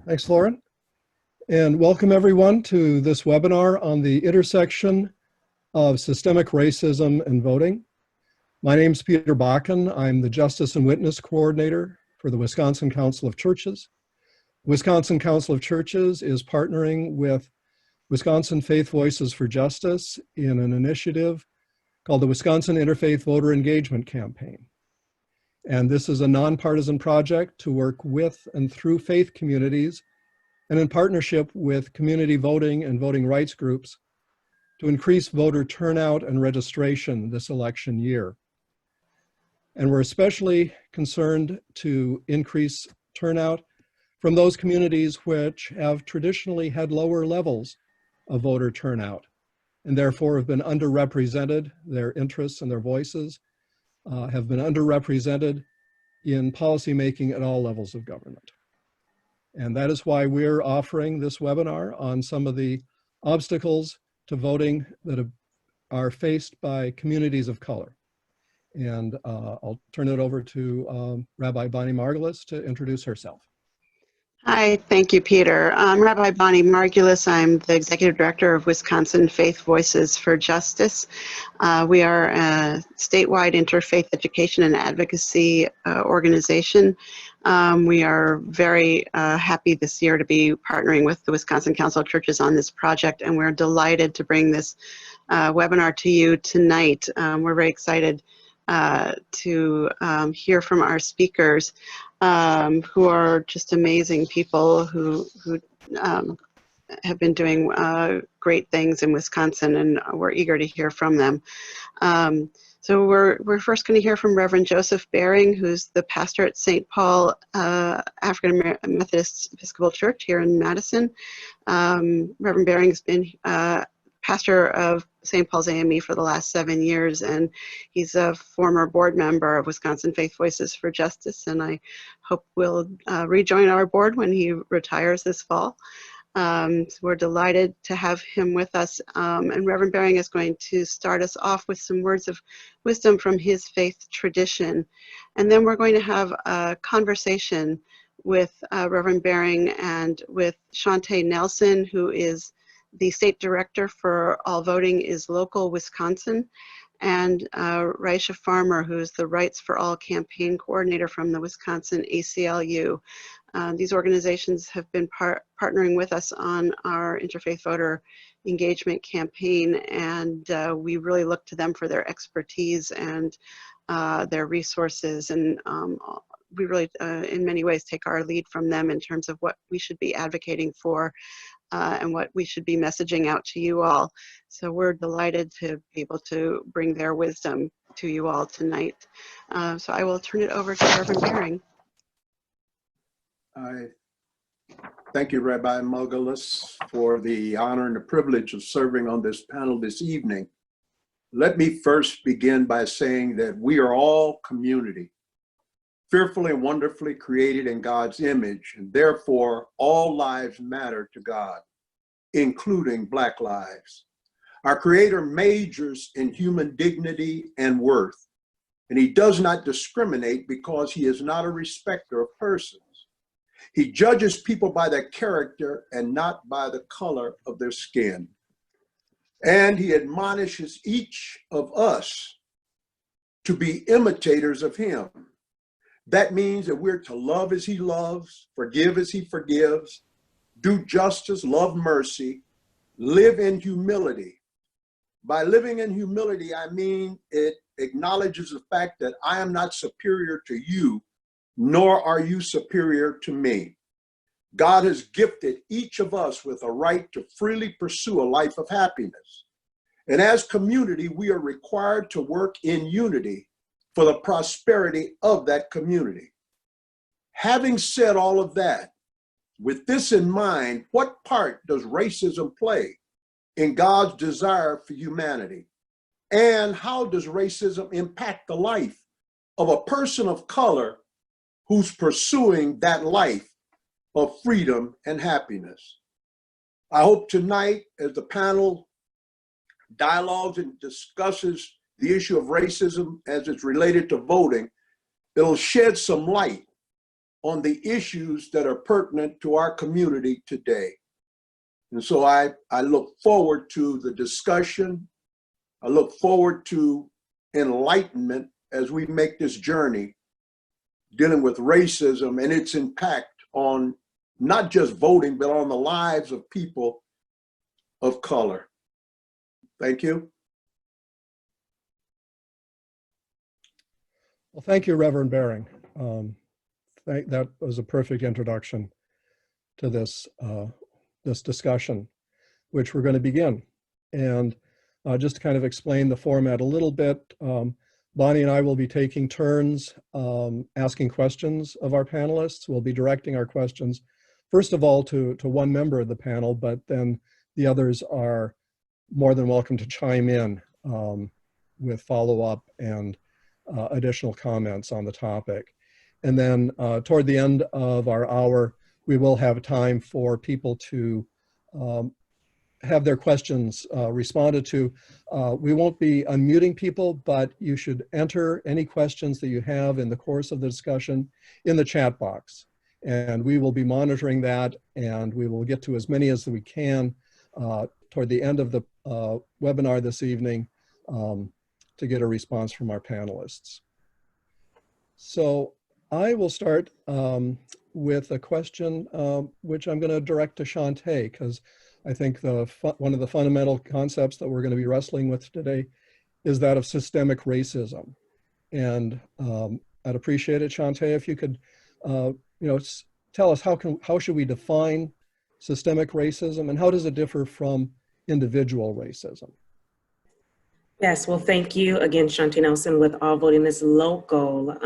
Thanks, Lauren. And welcome everyone to this webinar on the intersection of systemic racism and voting. My name is Peter Bakken. I'm the Justice and Witness Coordinator for the Wisconsin Council of Churches. Wisconsin Council of Churches is partnering with Wisconsin Faith Voices for Justice in an initiative called the Wisconsin Interfaith Voter Engagement Campaign. And this is a nonpartisan project to work with and through faith communities and in partnership with community voting and voting rights groups to increase voter turnout and registration this election year. And we're especially concerned to increase turnout from those communities which have traditionally had lower levels of voter turnout and therefore have been underrepresented. Their interests and their voices have been underrepresented in policymaking at all levels of government. And that is why we're offering this webinar on some of the obstacles to voting that are faced by communities of color. And I'll turn it over to Rabbi Bonnie Margulis to introduce herself. Hi, thank you, Peter. I'm Rabbi Bonnie Margulis. I'm the Executive Director of Wisconsin Faith Voices for Justice. We are a statewide interfaith education and advocacy organization. We are very happy this year to be partnering with the Wisconsin Council of Churches on this project, and we're delighted to bring this webinar to you tonight. We're very excited to hear from our speakers who are just amazing people who have been doing great things in Wisconsin, and we're eager to hear from them. So we're first going to hear from Reverend Joseph Baring, who's the pastor at St. Paul African Methodist Episcopal Church here in Madison. Reverend Baring has been pastor of St. Paul's AME for the last 7 years, and he's a former board member of Wisconsin Faith Voices for Justice, and I hope will rejoin our board when he retires this fall. So we're delighted to have him with us, and Reverend Baring is going to start us off with some words of wisdom from his faith tradition, and then we're going to have a conversation with Reverend Baring and with Shauntay Nelson, who is the State Director for All Voting is Local Wisconsin, and Ryeshia Farmer, who is the Rights for All campaign coordinator from the Wisconsin ACLU. These organizations have been partnering with us on our Interfaith Voter Engagement Campaign, and we really look to them for their expertise and their resources, and we really, in many ways, take our lead from them in terms of what we should be advocating for and what we should be messaging out to you all. So we're delighted to be able to bring their wisdom to you all tonight. So I will turn it over to Reverend Baring. Thank you, Rabbi Margulis, for the honor and the privilege of serving on this panel this evening. Let me first begin by saying that we are all community, fearfully and wonderfully created in God's image, and therefore all lives matter to God, including Black lives. Our Creator majors in human dignity and worth, and He does not discriminate because He is not a respecter of persons. He judges people by their character and not by the color of their skin. And He admonishes each of us to be imitators of Him. That means that we're to love as He loves, forgive as He forgives, do justice, love mercy, live in humility. By living in humility, I mean it acknowledges the fact that I am not superior to you, nor are you superior to me. God has gifted each of us with a right to freely pursue a life of happiness. And as community, we are required to work in unity for the prosperity of that community. Having said all of that, with this in mind, what part does racism play in God's desire for humanity? And how does racism impact the life of a person of color who's pursuing that life of freedom and happiness? I hope tonight, as the panel dialogues and discusses the issue of racism as it's related to voting, it'll shed some light on the issues that are pertinent to our community today. And so I look forward to the discussion. I look forward to enlightenment as we make this journey dealing with racism and its impact on not just voting, but on the lives of people of color. Thank you. Well, thank you, Reverend Baring. That was a perfect introduction to this, this discussion, which we're going to begin. And just to kind of explain the format a little bit, Bonnie and I will be taking turns asking questions of our panelists. We'll be directing our questions, first of all, to one member of the panel, but then the others are more than welcome to chime in with follow-up and additional comments on the topic. And then toward the end of our hour, we will have time for people to have their questions responded to. We won't be unmuting people, but you should enter any questions that you have in the course of the discussion in the chat box. And we will be monitoring that, and we will get to as many as we can toward the end of the webinar this evening to get a response from our panelists. So I will start with a question which I'm going to direct to Shauntay, because I think one of the fundamental concepts that we're going to be wrestling with today is that of systemic racism. And I'd appreciate it, Shauntay, if you could tell us how should we define systemic racism, and how does it differ from individual racism? Yes, well, thank you again, Shauntay Nelson with All Voting is Local.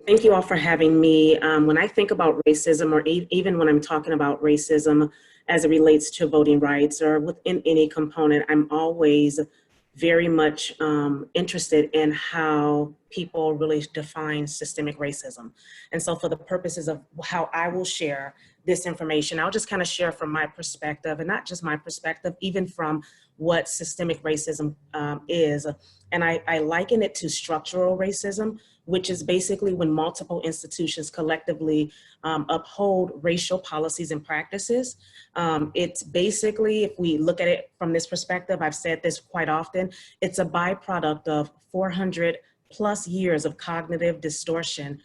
Thank you all for having me. When I think about racism, or even when I'm talking about racism as it relates to voting rights or within any component, I'm always very much interested in how people really define systemic racism. And so for the purposes of how I will share this information, I'll just kind of share from my perspective, and not just my perspective, even from what systemic racism is. And I liken it to structural racism, which is basically when multiple institutions collectively uphold racial policies and practices. It's basically, if we look at it from this perspective, I've said this quite often, it's a byproduct of 400 plus years of cognitive distortion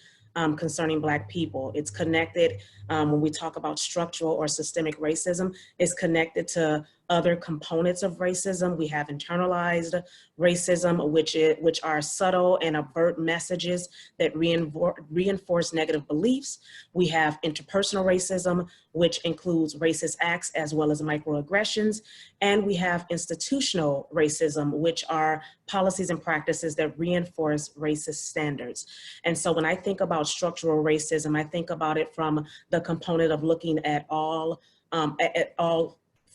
concerning Black people. It's connected, when we talk about structural or systemic racism, it's connected to other components of racism. We have internalized racism, which are subtle and overt messages that reinforce negative beliefs. We have interpersonal racism, which includes racist acts as well as microaggressions. And we have institutional racism, which are policies and practices that reinforce racist standards. And so when I think about structural racism, I think about it from the component of looking at all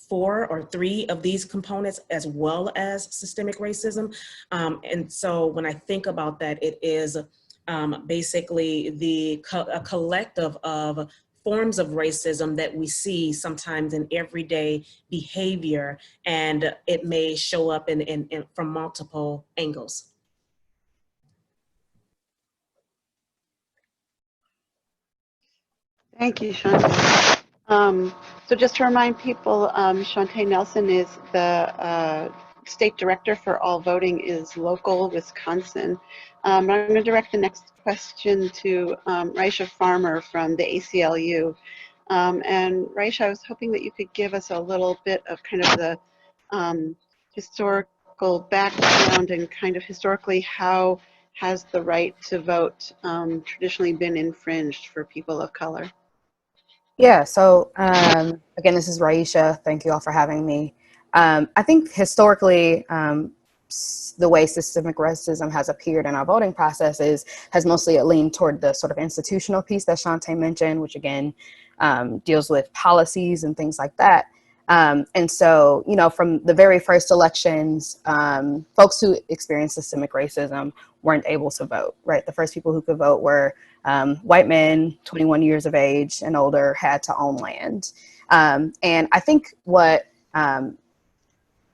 4 or 3 of these components, as well as systemic racism. And so when I think about that, it is basically a collective of forms of racism that we see sometimes in everyday behavior, and it may show up from multiple angles. Thank you, Shauntay. So just to remind people, Shauntay Nelson is the State Director for All Voting is Local, Wisconsin. I'm going to direct the next question to Ryeshia Farmer from the ACLU. And Ryeshia, I was hoping that you could give us a little bit of kind of the historical background and kind of historically how has the right to vote traditionally been infringed for people of color? Yeah, so again, this is Ryeshia. Thank you all for having me. I think historically, the way systemic racism has appeared in our voting processes has mostly leaned toward the sort of institutional piece that Shauntay mentioned, which again deals with policies and things like that. And so, from the very first elections, folks who experienced systemic racism weren't able to vote, right? The first people who could vote were white men, 21 years of age and older, had to own land. And I think what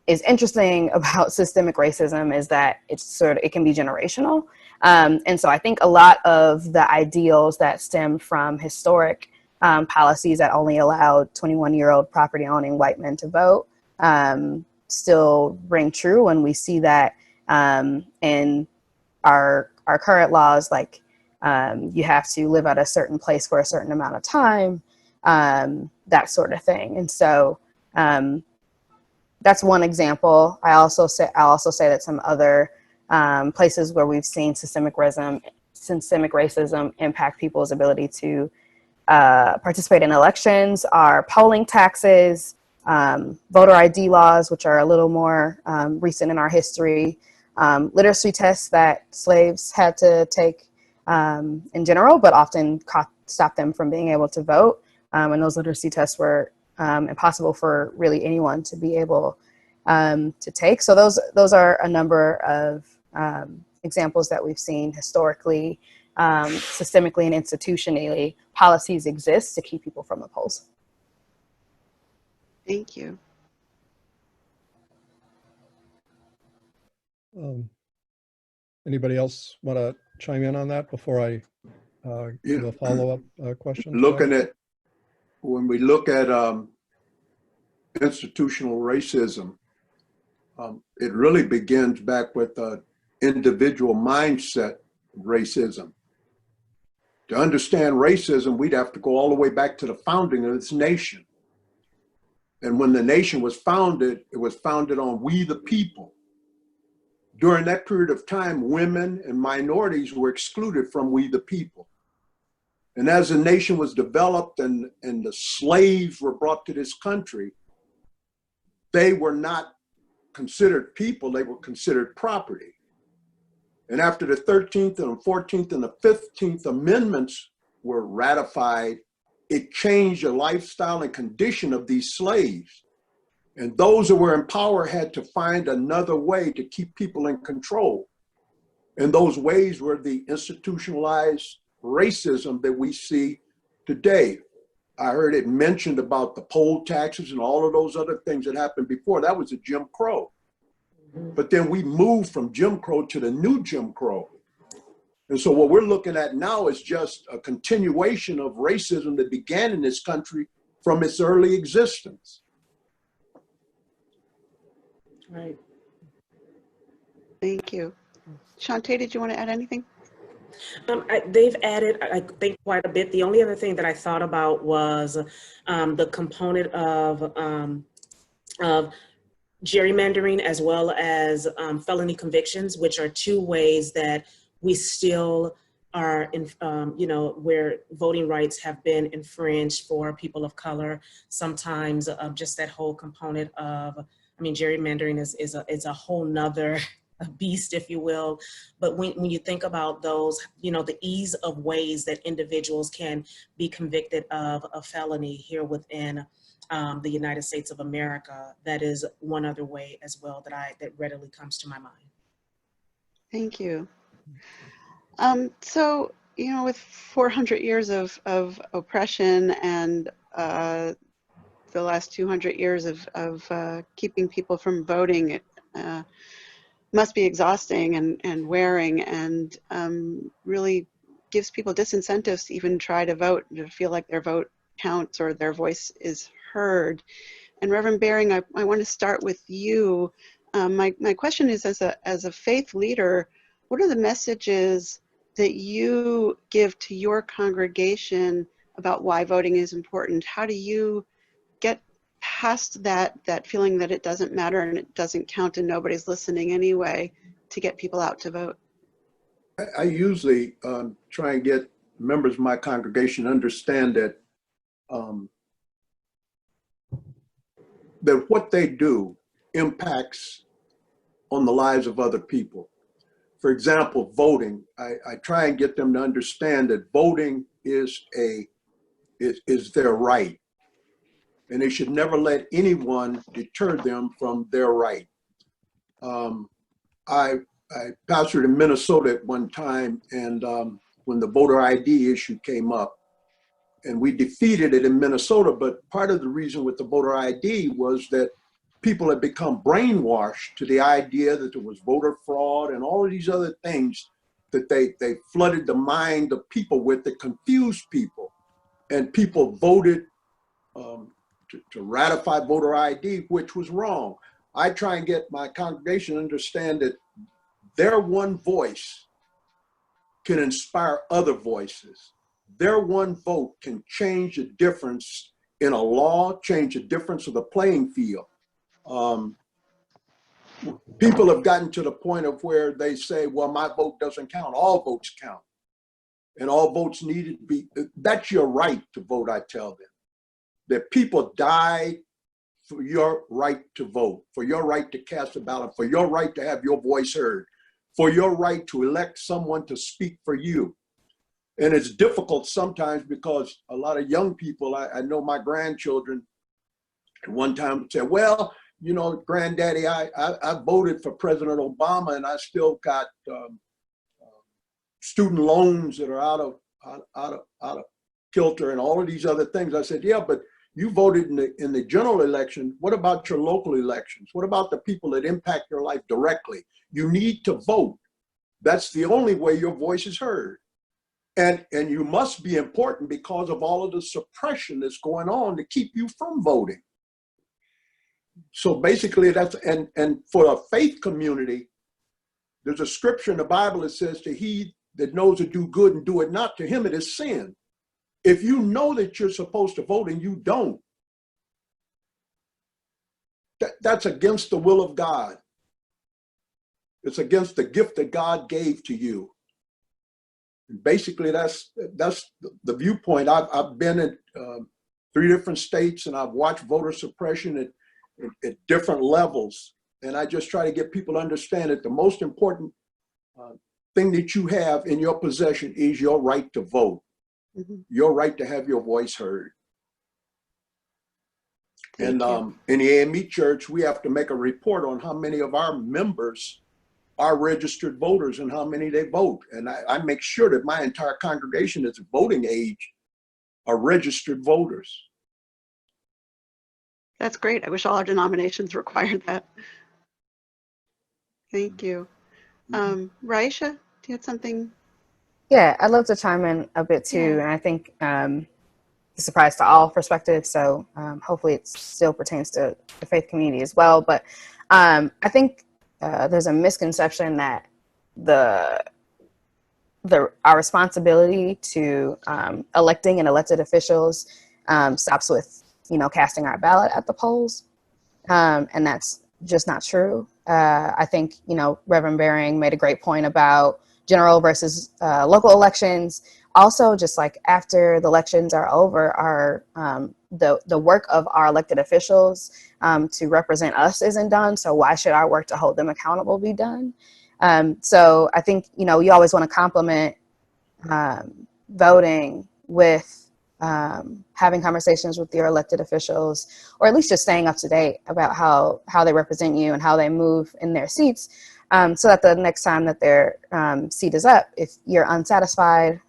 is interesting about systemic racism is that it can be generational. And so I think a lot of the ideals that stem from historic policies that only allowed 21-year-old property owning white men to vote still ring true. And we see that in our current laws, like you have to live at a certain place for a certain amount of time, that sort of thing. And so that's one example. I'll also say that some other places where we've seen systemic racism impact people's ability to participate in elections are polling taxes, voter ID laws, which are a little more recent in our history, literacy tests that slaves had to take in general, but often stopped them from being able to vote. And those literacy tests were impossible for really anyone to be able to take. So those are a number of examples that we've seen historically, systemically and institutionally. Policies exist to keep people from the polls. Thank you. Anybody else want to chime in on that before I give a follow-up question? When we look at institutional racism, it really begins back with individual mindset racism. To understand racism, we'd have to go all the way back to the founding of this nation. And when the nation was founded, it was founded on we the people. During that period of time, women and minorities were excluded from we the people. And as the nation was developed and the slaves were brought to this country, they were not considered people, they were considered property. And after the 13th and 14th and the 15th Amendments were ratified, it changed the lifestyle and condition of these slaves. And those that were in power had to find another way to keep people in control. And those ways were the institutionalized racism that we see today. I heard it mentioned about the poll taxes and all of those other things that happened before. That was a Jim Crow. But then we moved from Jim Crow to the new Jim Crow. And so what we're looking at now is just a continuation of racism that began in this country from its early existence. Right. Thank you. Shauntay, did you want to add anything? They've added, I think, quite a bit. The only other thing that I thought about was the component of gerrymandering as well as felony convictions, which are two ways that we still are in, where voting rights have been infringed for people of color. Sometimes just that whole component of, gerrymandering is a whole nother beast, if you will. But when you think about those, the ease of ways that individuals can be convicted of a felony here within the United States of America, that is one other way as well that readily comes to my mind. Thank you. So, with 400 years of oppression and the last 200 years of keeping people from voting, it must be exhausting and wearing, and really gives people disincentives to even try to vote, to feel like their vote counts or their voice is heard. And Reverend Baring, I want to start with you. My question is, as a faith leader, what are the messages that you give to your congregation about why voting is important? How do you get past that feeling that it doesn't matter and it doesn't count and nobody's listening anyway, to get people out to vote? I usually try and get members of my congregation to understand that that what they do impacts on the lives of other people. For example, voting, I try and get them to understand that voting is their right, and they should never let anyone deter them from their right. I pastored in Minnesota at one time, and when the voter ID issue came up, and we defeated it in Minnesota, but part of the reason with the voter ID was that people had become brainwashed to the idea that there was voter fraud and all of these other things that they flooded the mind of people with that confused people. And people voted to ratify voter ID, which was wrong. I try and get my congregation to understand that their one voice can inspire other voices. Their one vote can change the difference in a law, change the difference of the playing field. People have gotten to the point of where they say, well, my vote doesn't count. All votes count. And all votes needed to be, that's your right to vote, I tell them. That people died for your right to vote, for your right to cast a ballot, for your right to have your voice heard, for your right to elect someone to speak for you. And it's difficult sometimes because a lot of young people, I know my grandchildren at one time would say, well, you know, granddaddy, I voted for President Obama and I still got student loans that are out of kilter and all of these other things. I said, yeah, but you voted in the general election. What about your local elections? What about the people that impact your life directly? You need to vote. That's the only way your voice is heard. And you must be important because of all of the suppression that's going on to keep you from voting. So basically that's, and for a faith community, there's a scripture in the Bible that says to he that knows to do good and do it not, to him it is sin. If you know that you're supposed to vote and you don't, that's against the will of God. It's against the gift that God gave to you. And basically, that's the viewpoint. I've been in 3 different states and I've watched voter suppression at different levels. And I just try to get people to understand that the most important thing that you have in your possession is your right to vote. Your right to have your voice heard. And in the AME church, we have to make a report on how many of our members are registered voters and how many they vote. And I make sure that my entire congregation that's voting age are registered voters. That's great. I wish all our denominations required that. Thank you. Ryeshia, do you have something? Yeah, I'd love to chime in a bit too. Yeah. And I think it's a surprise to all perspectives. So hopefully it still pertains to the faith community as well. But I think there's a misconception that our responsibility to electing and elected officials stops with, casting our ballot at the polls. And that's just not true. I think, Reverend Baring made a great point about general versus local elections. Also, just like after the elections are over, the work of our elected officials to represent us isn't done. So why should our work to hold them accountable be done? So I think, you always want to complement voting with having conversations with your elected officials, or at least just staying up to date about how they represent you and how they move in their seats. So that the next time that their seat is up, if you're unsatisfied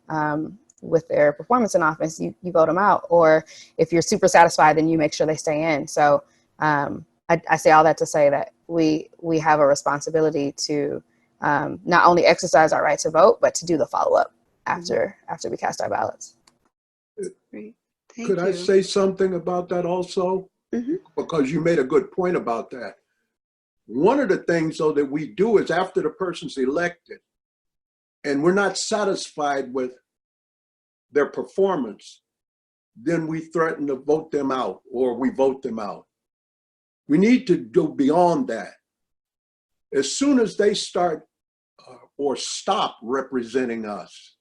with their performance in office, you vote them out. Or if you're super satisfied, then you make sure they stay in. So I say all that to say that we have a responsibility to not only exercise our right to vote, but to do the follow-up after we cast our ballots. Great. Thank Could you. I say something about that also? Because you made a good point about that. One of the things, though, that we do is after the person's elected and we're not satisfied with their performance, then we threaten to vote them out or we vote them out. We need to go beyond that. As soon as they start or stop representing us,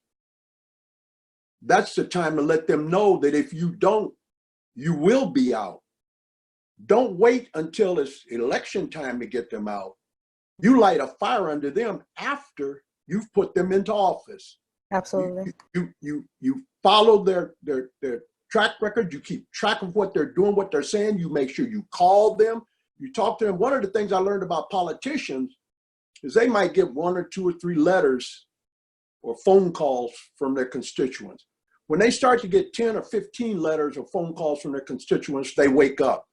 that's the time to let them know that if you don't, you will be out. Don't wait until it's election time to get them out. You light a fire under them after you've put them into office. Absolutely. You follow their track record. You keep track of what they're doing, what they're saying. You make sure you call them. You talk to them. One of the things I learned about politicians is they might get 1 or 2 or 3 letters or phone calls from their constituents. When they start to get 10 or 15 letters or phone calls from their constituents, they wake up.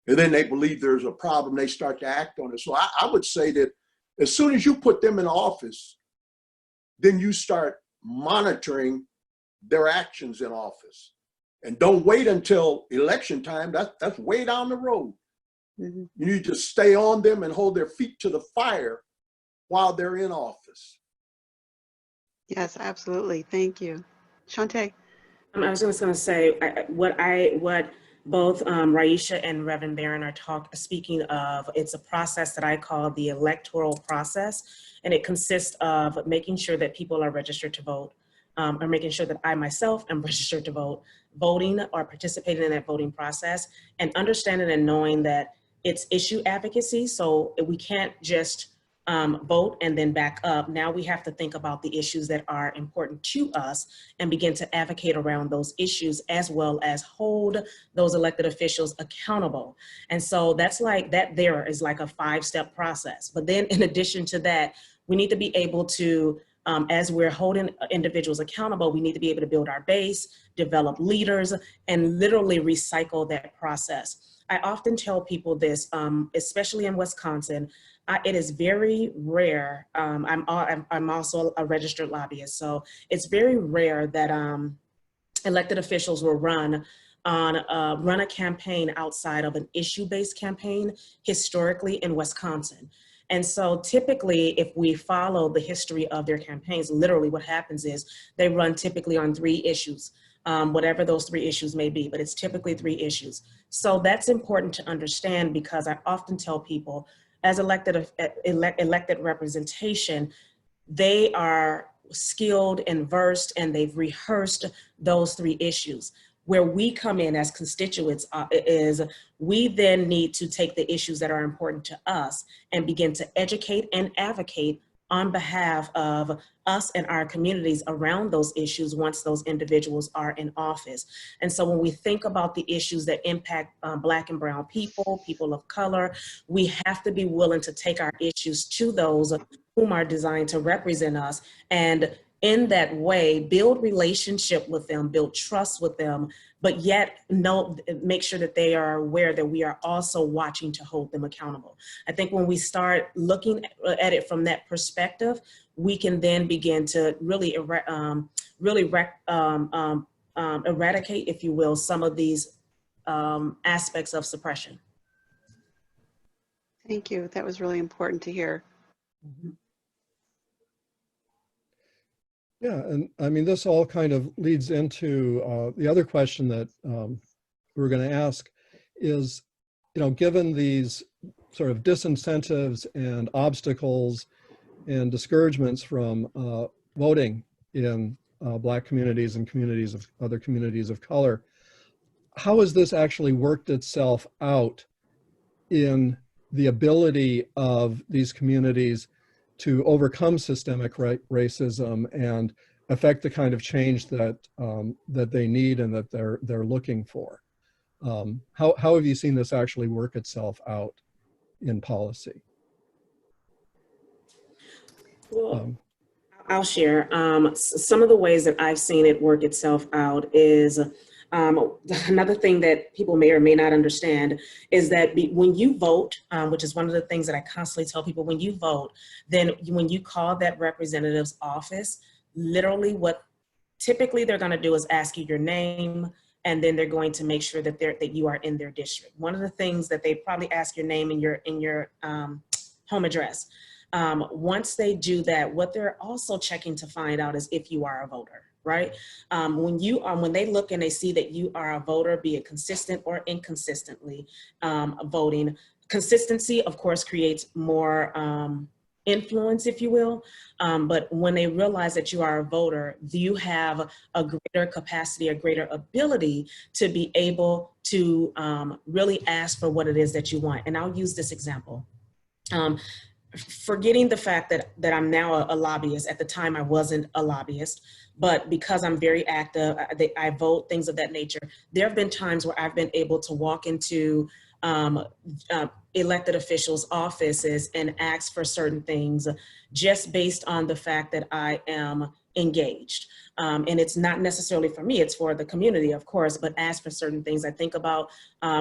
And then they believe there's a problem. They start to act on it. So I would say that as soon as you put them in office, then you start monitoring their actions in office. And don't wait until election time. That's way down the road. Mm-hmm. You need to stay on them and hold their feet to the fire while they're in office. Yes, absolutely. Thank you. Shauntay. I was just going to say what both Ryeshia and Reverend Baring are speaking of. It's a process that I call the Electoral Process, and it consists of making sure that people are registered to vote, or making sure that I myself am registered to vote, voting or participating in that voting process, and understanding and knowing that it's issue advocacy. So we can't just vote and then back up. Now we have to think about the issues that are important to us and begin to advocate around those issues, as well as hold those elected officials accountable. And so that's like, that there is like a 5-step process. But then in addition to that, we need to be able to, as we're holding individuals accountable, we need to be able to build our base, develop leaders, and literally recycle that process. I often tell people this, especially in Wisconsin, it is very rare. I'm also a registered lobbyist, so it's very rare that elected officials will run a campaign outside of an issue-based campaign historically in Wisconsin. And so typically, if we follow the history of their campaigns, literally what happens is they run typically on 3 issues, whatever those 3 issues may be, but it's typically 3 issues. So that's important to understand, because I often tell people, as elected representation, they are skilled and versed, and they've rehearsed those 3 issues. Where we come in as constituents is we then need to take the issues that are important to us and begin to educate and advocate on behalf of us and our communities around those issues once those individuals are in office. And so when we think about the issues that impact Black and brown people, people of color, we have to be willing to take our issues to those whom are designed to represent us, and in that way, build relationship with them, build trust with them, but yet make sure that they are aware that we are also watching to hold them accountable. I think when we start looking at it from that perspective, we can then begin to really eradicate, if you will, some of these aspects of suppression. Thank you. That was really important to hear. Mm-hmm. Yeah, and I mean, this all kind of leads into the other question that we're going to ask is, given these sort of disincentives and obstacles and discouragements from voting in Black communities and other communities of color, how has this actually worked itself out in the ability of these communities to overcome systemic racism and affect the kind of change that that they need and that they're looking for? How have you seen this actually work itself out in policy? Well, I'll share. Some of the ways that I've seen it work itself out is another thing that people may or may not understand is that when you vote, which is one of the things that I constantly tell people, when you vote, then when you call that representative's office, literally what typically they're going to do is ask you your name, and then they're going to make sure that you are in their district. One of the things that they probably ask your name and your home address. Once they do that, what they're also checking to find out is if you are a voter, right? When they look and they see that you are a voter, be it consistent or inconsistently voting, consistency, of course, creates more influence, if you will. But when they realize that you are a voter, you have a greater capacity, a greater ability to be able to really ask for what it is that you want. And I'll use this example. Forgetting the fact that I'm now a lobbyist. At the time I wasn't a lobbyist, but because I'm very active, I vote, things of that nature. There have been times where I've been able to walk into elected officials' offices and ask for certain things just based on the fact that I am engaged. And it's not necessarily for me, it's for the community, of course, but ask for certain things. I think about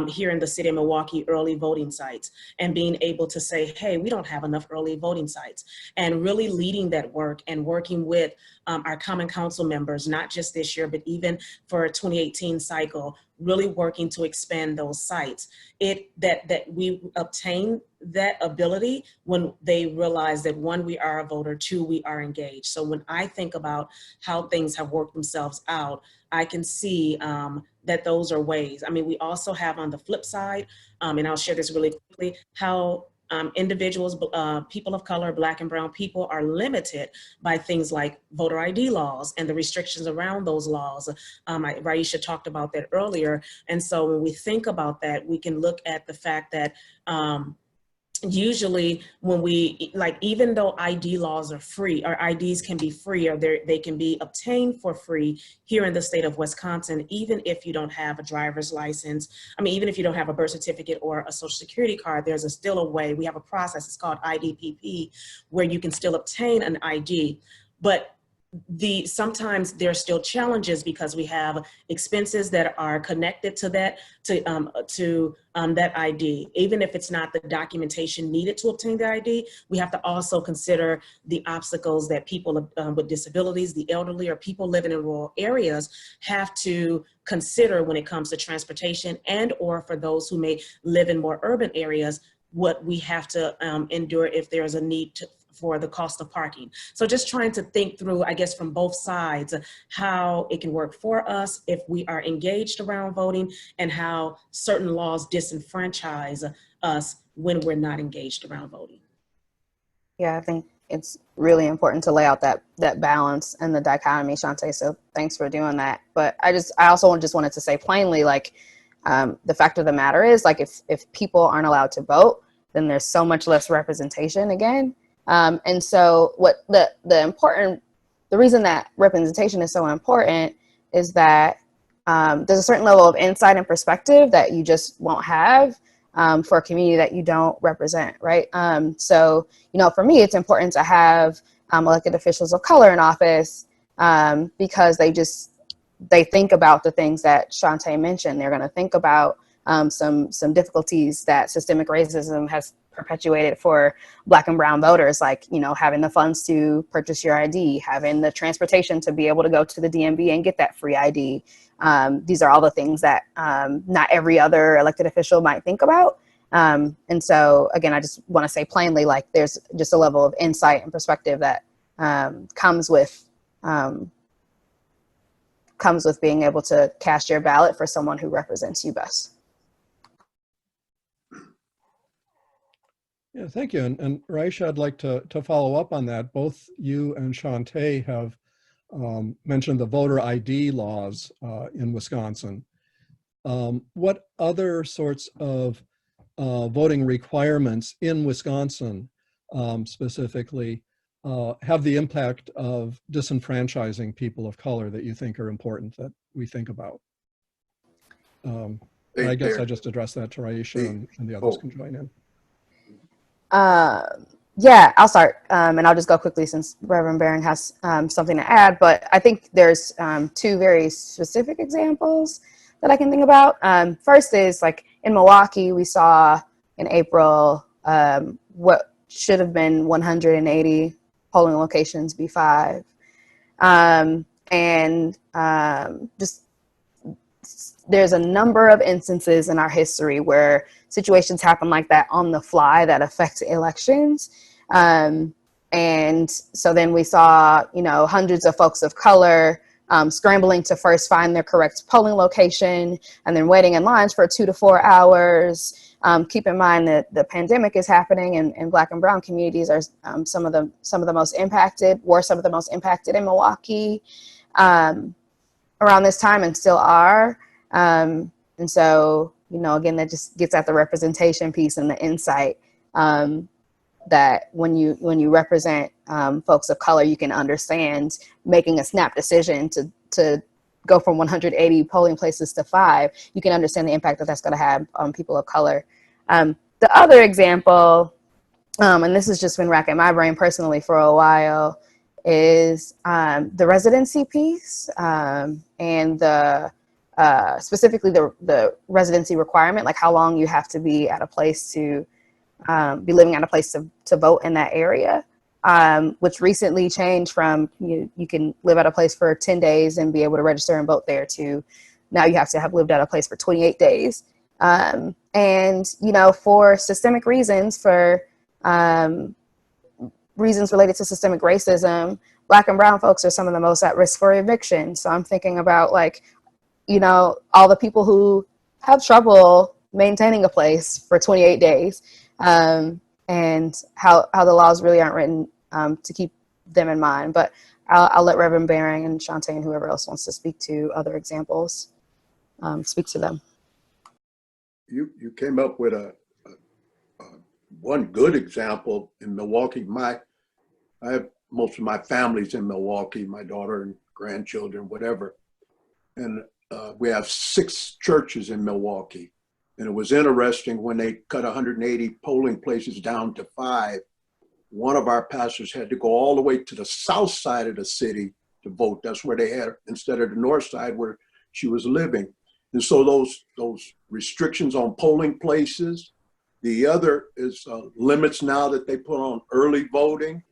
here in the city of Milwaukee, early voting sites, and being able to say, hey, we don't have enough early voting sites, and really leading that work and working with our Common Council members, not just this year, but even for a 2018 cycle, really working to expand those sites. That we obtain that ability when they realize that, one, we are a voter, two, we are engaged. So when I think about how things have worked themselves out, I can see that those are ways. I mean, we also have on the flip side, and I'll share this really quickly, how individuals, people of color, Black and brown people, are limited by things like voter ID laws and the restrictions around those laws. Ryeshia talked about that earlier. And so when we think about that, we can look at the fact that usually when we, like, even though ID laws are free, or IDs can be free, or they can be obtained for free here in the state of Wisconsin, even if you don't have a driver's license, I mean, even if you don't have a birth certificate or a social security card, there's still a way. We have a process, it's called IDPP, where you can still obtain an ID. But sometimes there are still challenges because we have expenses that are connected to that, that ID. Even if it's not the documentation needed to obtain the ID, we have to also consider the obstacles that people with disabilities, the elderly, or people living in rural areas have to consider when it comes to transportation, and or for those who may live in more urban areas, what we have to endure if there's a need for the cost of parking. So just trying to think through, I guess, from both sides, how it can work for us if we are engaged around voting, and how certain laws disenfranchise us when we're not engaged around voting. Yeah, I think it's really important to lay out that balance and the dichotomy, Shauntay. So thanks for doing that. But I also just wanted to say plainly, like, the fact of the matter is, like, if people aren't allowed to vote, then there's so much less representation again. And so what the reason that representation is so important is that there's a certain level of insight and perspective that you just won't have for a community that you don't represent, right? So, for me, it's important to have elected officials of color in office because they think about the things that Shauntay mentioned. They're going to think about some difficulties that systemic racism has perpetuated for Black and brown voters, like, having the funds to purchase your ID, having the transportation to be able to go to the DMV and get that free ID. These are all the things that not every other elected official might think about. And so, again, I just want to say plainly, like, there's just a level of insight and perspective that comes with being able to cast your ballot for someone who represents you best. Yeah, thank you. And Ryeshia, I'd like to follow up on that. Both you and Shauntay have mentioned the voter ID laws in Wisconsin. What other sorts of voting requirements in Wisconsin specifically have the impact of disenfranchising people of color that you think are important that we think about? I guess I just addressed that to Ryeshia, and the others can join in. Yeah, I'll start, and I'll just go quickly since Reverend Baring has something to add, but I think there's two very specific examples that I can think about. First is, like, in Milwaukee, we saw in April what should have been 180 polling locations be 5. Just there's a number of instances in our history where situations happen like that on the fly that affect elections. And so then we saw, hundreds of folks of color scrambling to first find their correct polling location and then waiting in lines for 2 to 4 hours. Keep in mind that the pandemic is happening, and Black and brown communities are some of the most impacted in Milwaukee around this time, and still are. And so, again, that just gets at the representation piece and the insight that when you represent folks of color, you can understand making a snap decision to go from 180 polling places to 5. You can understand the impact that that's going to have on people of color. The other example, and this has just been racking my brain personally for a while, is the residency piece and the specifically the residency requirement, like how long you have to be at a place to be living at a place to vote in that area, which recently changed from you can live at a place for 10 days and be able to register and vote there to now you have to have lived at a place for 28 days. And, for systemic reasons, for reasons related to systemic racism, Black and brown folks are some of the most at risk for eviction. So I'm thinking about all the people who have trouble maintaining a place for 28 days and how the laws really aren't written to keep them in mind. But I'll let Reverend Baring and Shauntay and whoever else wants to speak to other examples, speak to them. You came up with one good example in Milwaukee. I have most of my family's in Milwaukee, my daughter and grandchildren, whatever. And we have 6 churches in Milwaukee. And it was interesting when they cut 180 polling places down to 5, one of our pastors had to go all the way to the south side of the city to vote. That's where they had her, instead of the north side where she was living. And so those restrictions on polling places. The other is limits now that they put on early voting.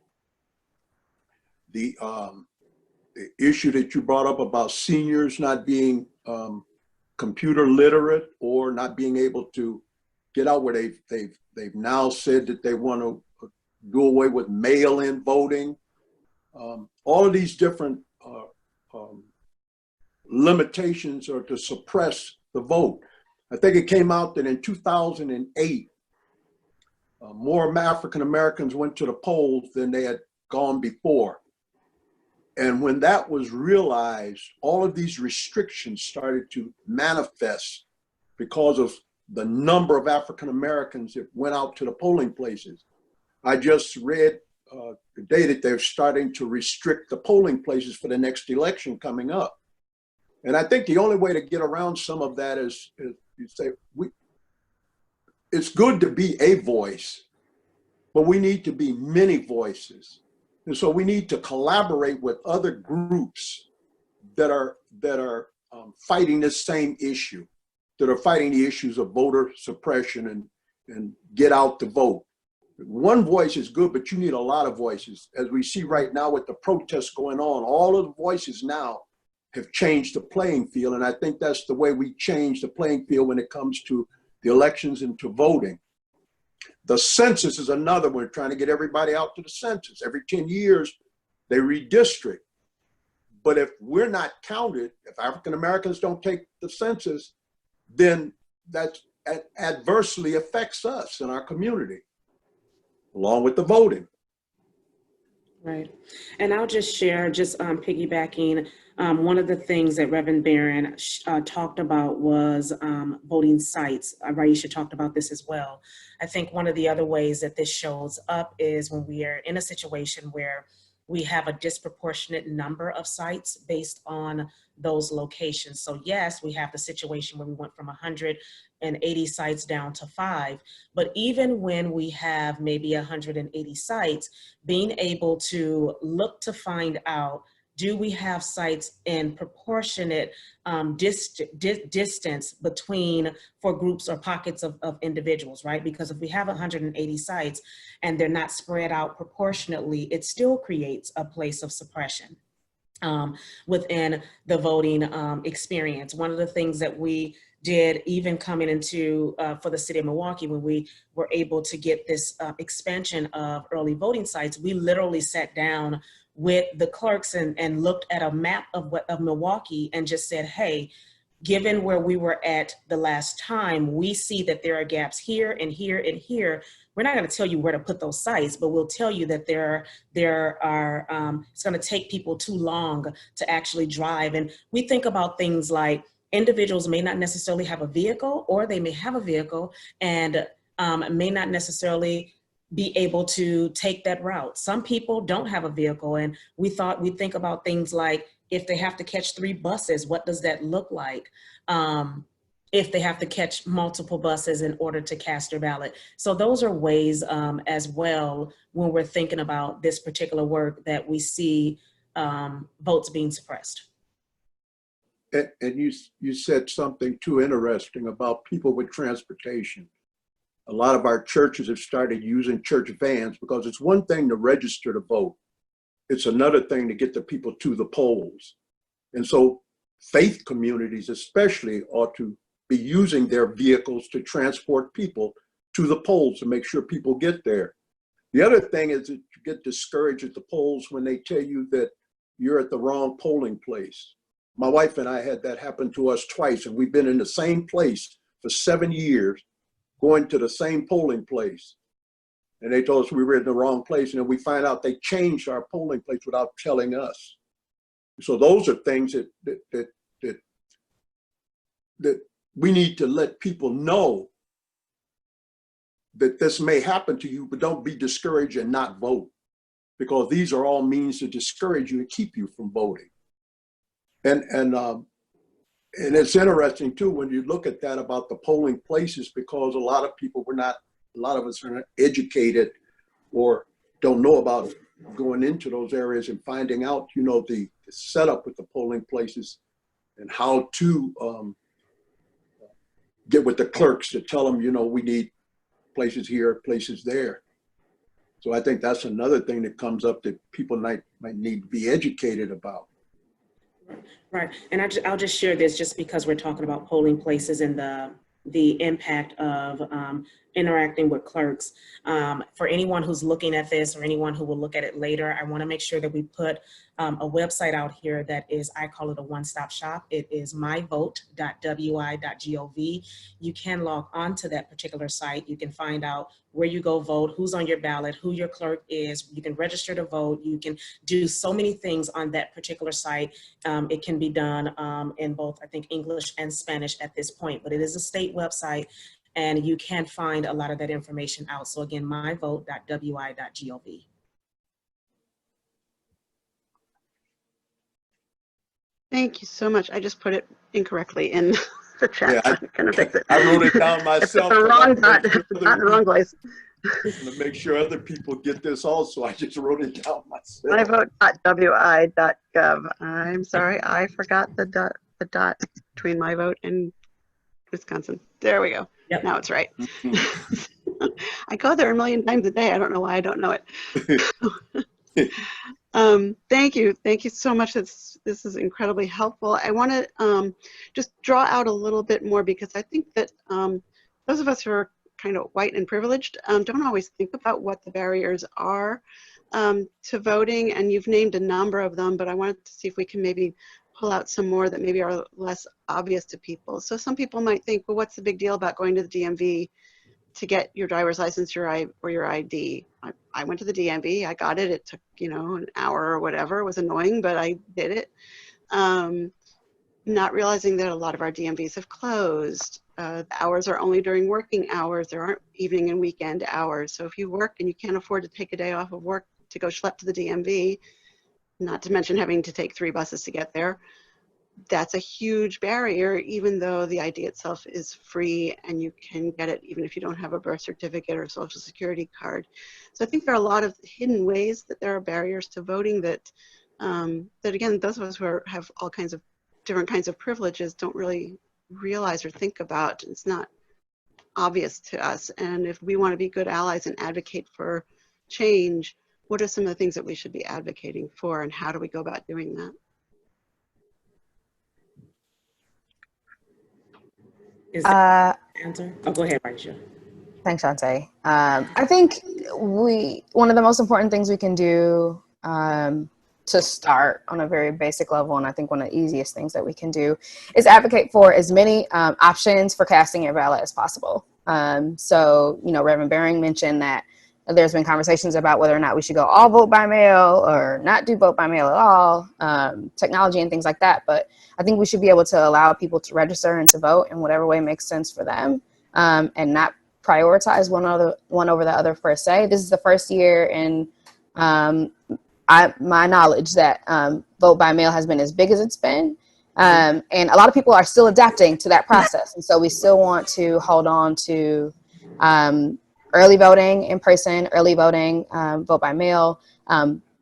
The issue that you brought up about seniors not being computer literate or not being able to get out, where they've now said that they want to do away with mail-in voting. All of these different limitations are to suppress the vote. I think it came out that in 2008, more African Americans went to the polls than they had gone before. And when that was realized, all of these restrictions started to manifest because of the number of African Americans that went out to the polling places. I just read today that they're starting to restrict the polling places for the next election coming up. And I think the only way to get around some of that is you say, it's good to be a voice, but we need to be many voices. And so we need to collaborate with other groups that are fighting this same issue, that are fighting the issues of voter suppression and get out to vote. One voice is good, but you need a lot of voices. As we see right now with the protests going on, all of the voices now have changed the playing field. And I think that's the way we change the playing field when it comes to the elections and to voting. The census is another one, trying to get everybody out to the census. Every 10 years, they redistrict. But if we're not counted, if African Americans don't take the census, then that adversely affects us and our community, along with the voting. Right. And I'll just share, piggybacking, one of the things that Reverend Baring talked about was voting sites. Ryeshia talked about this as well. I think one of the other ways that this shows up is when we are in a situation where we have a disproportionate number of sites based on those locations. So yes, we have the situation where we went from 180 sites down to 5, but even when we have maybe 180 sites, being able to look to find out, do we have sites in proportionate distance between for groups or pockets of individuals, right? Because if we have 180 sites and they're not spread out proportionately, it still creates a place of suppression within the voting experience. One of the things that we did, even coming into for the city of Milwaukee, when we were able to get this expansion of early voting sites, we literally sat down with the clerks and looked at a map of Milwaukee and just said, hey, given where we were at the last time, we see that there are gaps here and here and here. We're not going to tell you where to put those sites, but we'll tell you that there are it's going to take people too long to actually drive. And we think about things like individuals may not necessarily have a vehicle, or they may have a vehicle and may not necessarily be able to take that route. Some people don't have a vehicle, and we think about things like, if they have to catch 3 buses, what does that look like? if they have to catch multiple buses in order to cast their ballot. So those are ways as well when we're thinking about this particular work that we see votes being suppressed. And you said something too interesting about people with transportation. A lot of our churches have started using church vans because it's one thing to register to vote. It's another thing to get the people to the polls. And so faith communities especially ought to be using their vehicles to transport people to the polls to make sure people get there. The other thing is that you get discouraged at the polls when they tell you that you're at the wrong polling place. My wife and I had that happen to us twice, and we've been in the same place for 7 years, going to the same polling place. And they told us we were in the wrong place, and then we find out they changed our polling place without telling us. So those are things that we need to let people know that this may happen to you, but don't be discouraged and not vote, because these are all means to discourage you and keep you from voting. And it's interesting too when you look at that about the polling places, because a lot of us are not educated or don't know about going into those areas and finding out, you know, the setup with the polling places and how to get with the clerks to tell them, you know, we need places here, places there. So I think that's another thing that comes up that people might need to be educated about. Right, and I'll just share this just because we're talking about polling places and the impact of interacting with clerks. For anyone who's looking at this or anyone who will look at it later, I want to make sure that we put a website out here that is, I call it a one-stop shop. It is myvote.wi.gov. You can log on to that particular site. You can find out where you go vote, who's on your ballot, who your clerk is. You can register to vote. You can do so many things on that particular site. It can be done in both, I think, English and Spanish at this point, but it is a state website, and you can find a lot of that information out. So again, myvote.wi.gov. Thank you so much. I just put it incorrectly in the chat. Yeah, So I'm gonna fix it. I wrote it down myself. I put the wrong dot, dot in the wrong place. To make sure other people get this also, I just wrote it down myself. myvote.wi.gov. I'm sorry, I forgot the dot between my vote and Wisconsin. There we go. Yep. Now it's right. I go there a million times a day. I don't know why I don't know it. Thank you so much. This is incredibly helpful. I want to just draw out a little bit more, because I think that those of us who are kind of white and privileged don't always think about what the barriers are to voting, and you've named a number of them, but I wanted to see if we can maybe pull out some more that maybe are less obvious to people. So some people might think, well, what's the big deal about going to the DMV to get your driver's license or your ID? I went to the DMV, I got it. It took, an hour or whatever. It was annoying, but I did it. Not realizing that a lot of our DMVs have closed. The hours are only during working hours. There aren't evening and weekend hours. So if you work and you can't afford to take a day off of work to go schlep to the DMV, not to mention having to take 3 buses to get there, that's a huge barrier, even though the ID itself is free and you can get it even if you don't have a birth certificate or social security card. So I think there are a lot of hidden ways that there are barriers to voting that, that again, those of us who have all kinds of different kinds of privileges don't really realize or think about. It's not obvious to us. And if we want to be good allies and advocate for change, what are some of the things that we should be advocating for, and how do we go about doing that? Is that the answer? Oh, go ahead, Ryeshia. Thanks, Shauntay. I think one of the most important things we can do to start on a very basic level, and I think one of the easiest things that we can do, is advocate for as many options for casting your ballot as possible. So, Reverend Baring mentioned that there's been conversations about whether or not we should go all vote by mail or not do vote by mail at all, technology and things like that. But I think we should be able to allow people to register and to vote in whatever way makes sense for them, and not prioritize one over the other per se. This is the first year in my knowledge that vote by mail has been as big as it's been. And a lot of people are still adapting to that process. And so we still want to hold on to early voting in person, early voting, vote by mail,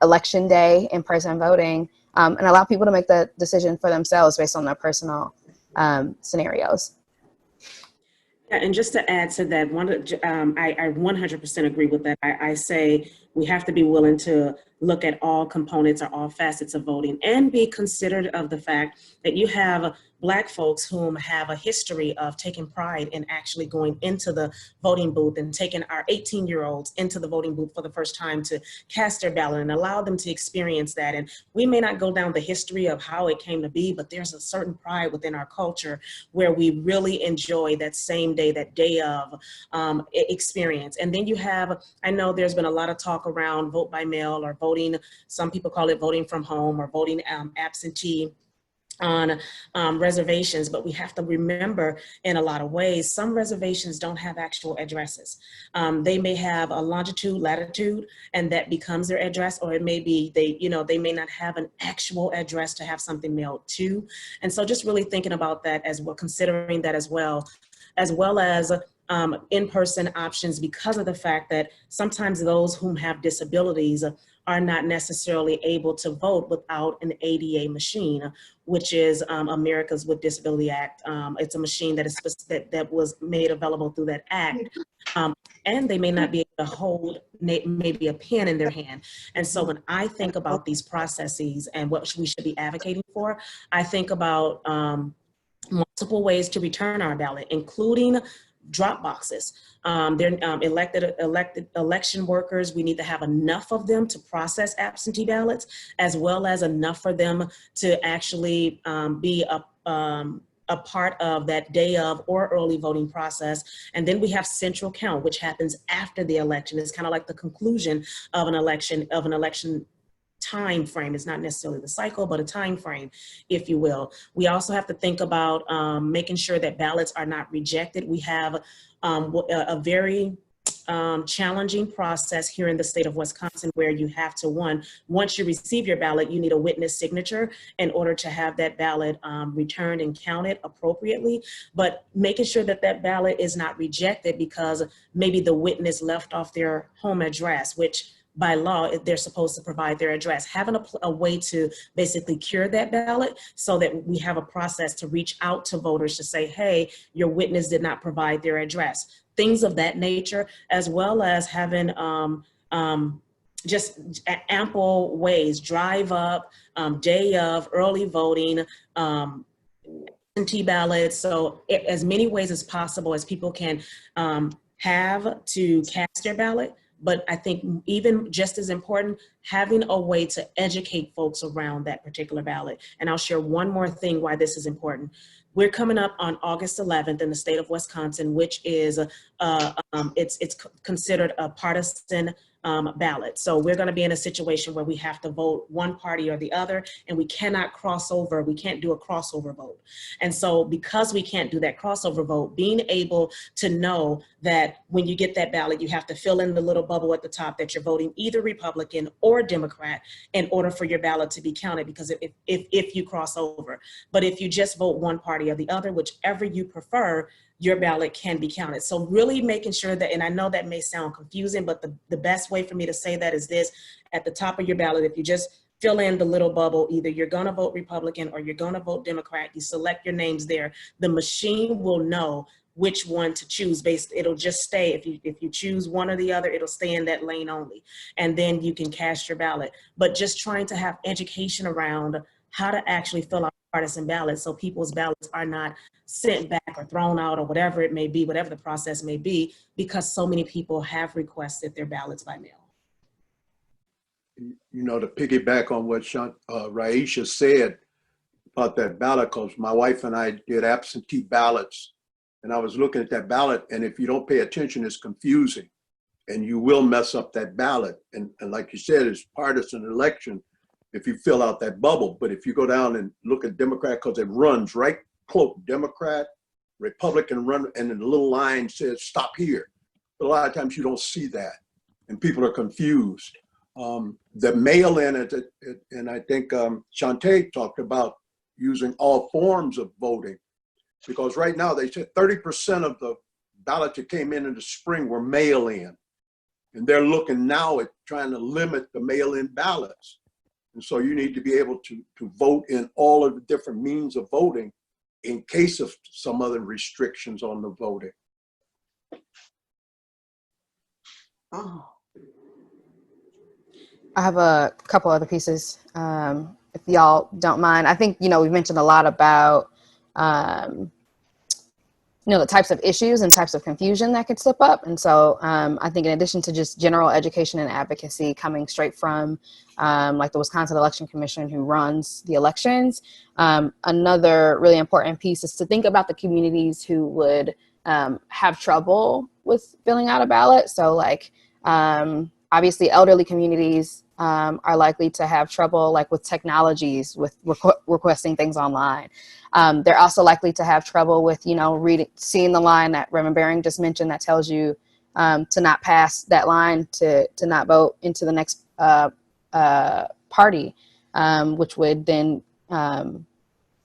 election day in person voting, and allow people to make the decision for themselves based on their personal scenarios. Yeah, and just to add to that, I 100% agree with that. I say we have to be willing to look at all components or all facets of voting and be considerate of the fact that you have Black folks whom have a history of taking pride in actually going into the voting booth and taking our 18-year-olds into the voting booth for the first time to cast their ballot and allow them to experience that. And we may not go down the history of how it came to be, but there's a certain pride within our culture where we really enjoy that same day, that day of experience. And then you have, I know there's been a lot of talk around vote by mail or voting, some people call it voting from home or voting absentee on reservations, but we have to remember in a lot of ways, some reservations don't have actual addresses. They may have a longitude, latitude, and that becomes their address, or it may be they may not have an actual address to have something mailed to. And so just really thinking about that as well, considering that as well as in-person options, because of the fact that sometimes those whom have disabilities are not necessarily able to vote without an ADA machine, which is America's with Disability Act. It's a machine that was made available through that act. And they may not be able to hold maybe a pen in their hand. And so when I think about these processes and what we should be advocating for, I think about multiple ways to return our ballot, including drop boxes. They're elected election workers. We need to have enough of them to process absentee ballots, as well as enough for them to actually be a part of that day of or early voting process. And then we have central count, which happens after the election. It's kind of like the conclusion of an election time frame. It's not necessarily the cycle, but a time frame, if you will. We also have to think about making sure that ballots are not rejected. We have a very challenging process here in the state of Wisconsin where you have to, once you receive your ballot, you need a witness signature in order to have that ballot returned and counted appropriately. But making sure that that ballot is not rejected because maybe the witness left off their home address, which by law, they're supposed to provide their address. Having a way to basically cure that ballot so that we have a process to reach out to voters to say, hey, your witness did not provide their address. Things of that nature, as well as having just ample ways, drive up, day of, early voting, absentee ballots. So as many ways as possible as people can have to cast their ballot. But I think even just as important, having a way to educate folks around that particular ballot. And I'll share one more thing why this is important. We're coming up on August 11th in the state of Wisconsin, which is it's considered a partisan ballot. So we're going to be in a situation where we have to vote one party or the other, and we cannot cross over. We can't do a crossover vote. And so because we can't do that crossover vote, being able to know that when you get that ballot, you have to fill in the little bubble at the top that you're voting either Republican or Democrat in order for your ballot to be counted, because if you cross over. But if you just vote one party or the other, whichever you prefer, your ballot can be counted. So really making sure that, and I know that may sound confusing, but the best way for me to say that is this: at the top of your ballot, if you just fill in the little bubble, either you're gonna vote Republican or you're gonna vote Democrat, you select your names there, the machine will know which one to choose it'll just stay, if you choose one or the other, it'll stay in that lane only. And then you can cast your ballot. But just trying to have education around how to actually fill out partisan ballots so people's ballots are not sent back or thrown out or whatever it may be, whatever the process may be, because so many people have requested their ballots by mail. You know, to piggyback on what Ryeshia said about that ballot, because my wife and I did absentee ballots, and I was looking at that ballot, and if you don't pay attention, it's confusing, and you will mess up that ballot. And like you said, it's partisan election if you fill out that bubble. But if you go down and look at Democrat, because it runs right close, Democrat, Republican run, and then the little line says stop here. But a lot of times you don't see that, and people are confused. The mail-in, and I think Shauntay talked about, using all forms of voting. Because right now they said 30% of the ballots that came in the spring were mail-in. And they're looking now at trying to limit the mail-in ballots. And so you need to be able to vote in all of the different means of voting in case of some other restrictions on the voting. Oh. I have a couple other pieces, if y'all don't mind. I think, we've mentioned a lot about, the types of issues and types of confusion that could slip up. And so I think in addition to just general education and advocacy coming straight from like the Wisconsin Election Commission who runs the elections, another really important piece is to think about the communities who would have trouble with filling out a ballot. So like obviously elderly communities are likely to have trouble like with technologies, with requesting things online. They're also likely to have trouble with, seeing the line that Reverend Baring just mentioned that tells you to not pass that line, to not vote into the next party, which would then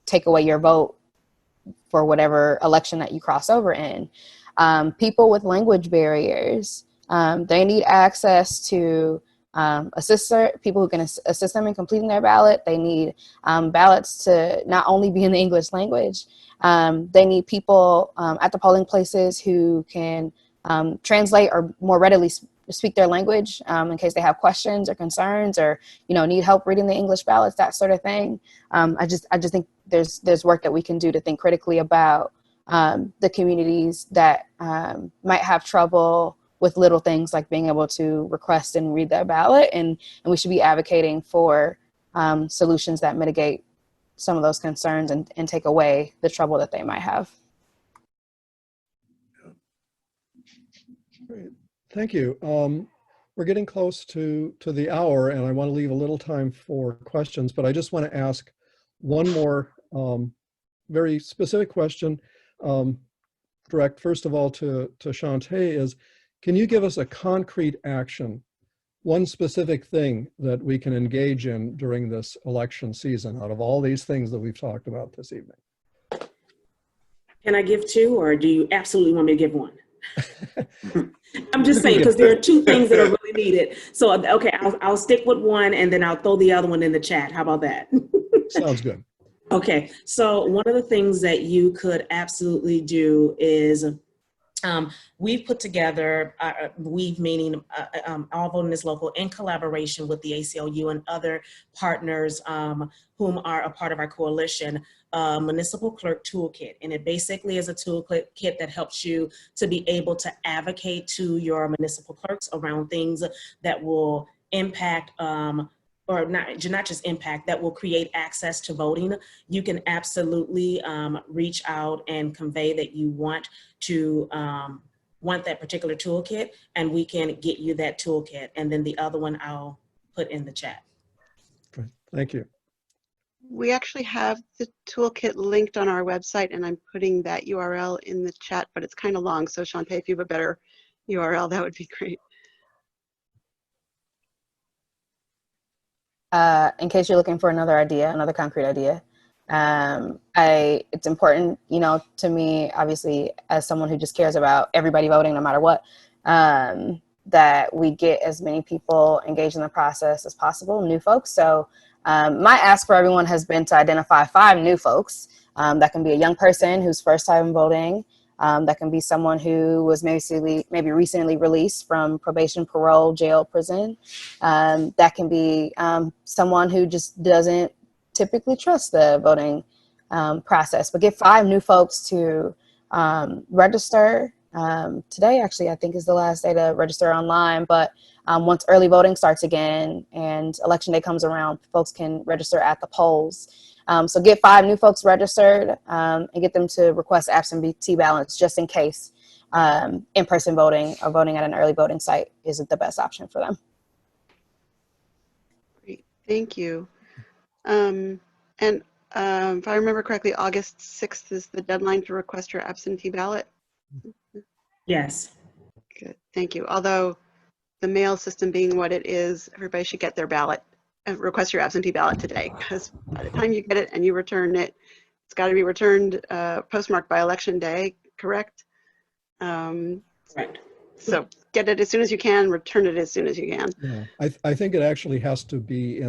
take away your vote for whatever election that you cross over in. People with language barriers, they need access to people who can assist them in completing their ballot. They need ballots to not only be in the English language. They need people at the polling places who can translate or more readily speak their language in case they have questions or concerns or need help reading the English ballots, that sort of thing. I just think there's work that we can do to think critically about the communities that might have trouble with little things like being able to request and read their ballot, and we should be advocating for solutions that mitigate some of those concerns and take away the trouble that they might have. Great. Thank you. We're getting close to the hour, and I want to leave a little time for questions, but I just want to ask one more very specific question, direct first of all to Shauntay, is can you give us a concrete action, one specific thing that we can engage in during this election season out of all these things that we've talked about this evening? Can I give two, or do you absolutely want me to give one? I'm just saying, because there are two things that are really needed. So, okay, I'll stick with one and then I'll throw the other one in the chat. How about that? Sounds good. Okay, so one of the things that you could absolutely do is we've put together, we've meaning All Voting is Local, in collaboration with the ACLU and other partners whom are a part of our coalition, Municipal Clerk Toolkit. And it basically is a toolkit that helps you to be able to advocate to your municipal clerks around things that will impact or not just impact, that will create access to voting. You can absolutely reach out and convey that you want that particular toolkit, and we can get you that toolkit. And then the other one I'll put in the chat. Great. Thank you. We actually have the toolkit linked on our website, and I'm putting that URL in the chat, but it's kind of long. So Shauntay, if you have a better URL, that would be great. In case you're looking for another concrete idea, it's important, to me, obviously, as someone who just cares about everybody voting no matter what, that we get as many people engaged in the process as possible, new folks. So my ask for everyone has been to identify 5 new folks. That can be a young person who's first time voting. That can be someone who was maybe recently released from probation, parole, jail, prison. That can be someone who just doesn't typically trust the voting process. But get 5 new folks to register. Today, actually, I think is the last day to register online. But once early voting starts again and election day comes around, folks can register at the polls. So get 5 new folks registered and get them to request absentee ballots just in case in-person voting or voting at an early voting site isn't the best option for them. Great, thank you. And if I remember correctly, August 6th is the deadline to request your absentee ballot? Yes. Good, thank you. Although the mail system being what it is, everybody should get their ballot request your absentee ballot today, because by the time you get it and you return it, it's got to be returned postmarked by Election Day, correct? Right. So get it as soon as you can, return it as soon as you can. Yeah, I think it actually has to be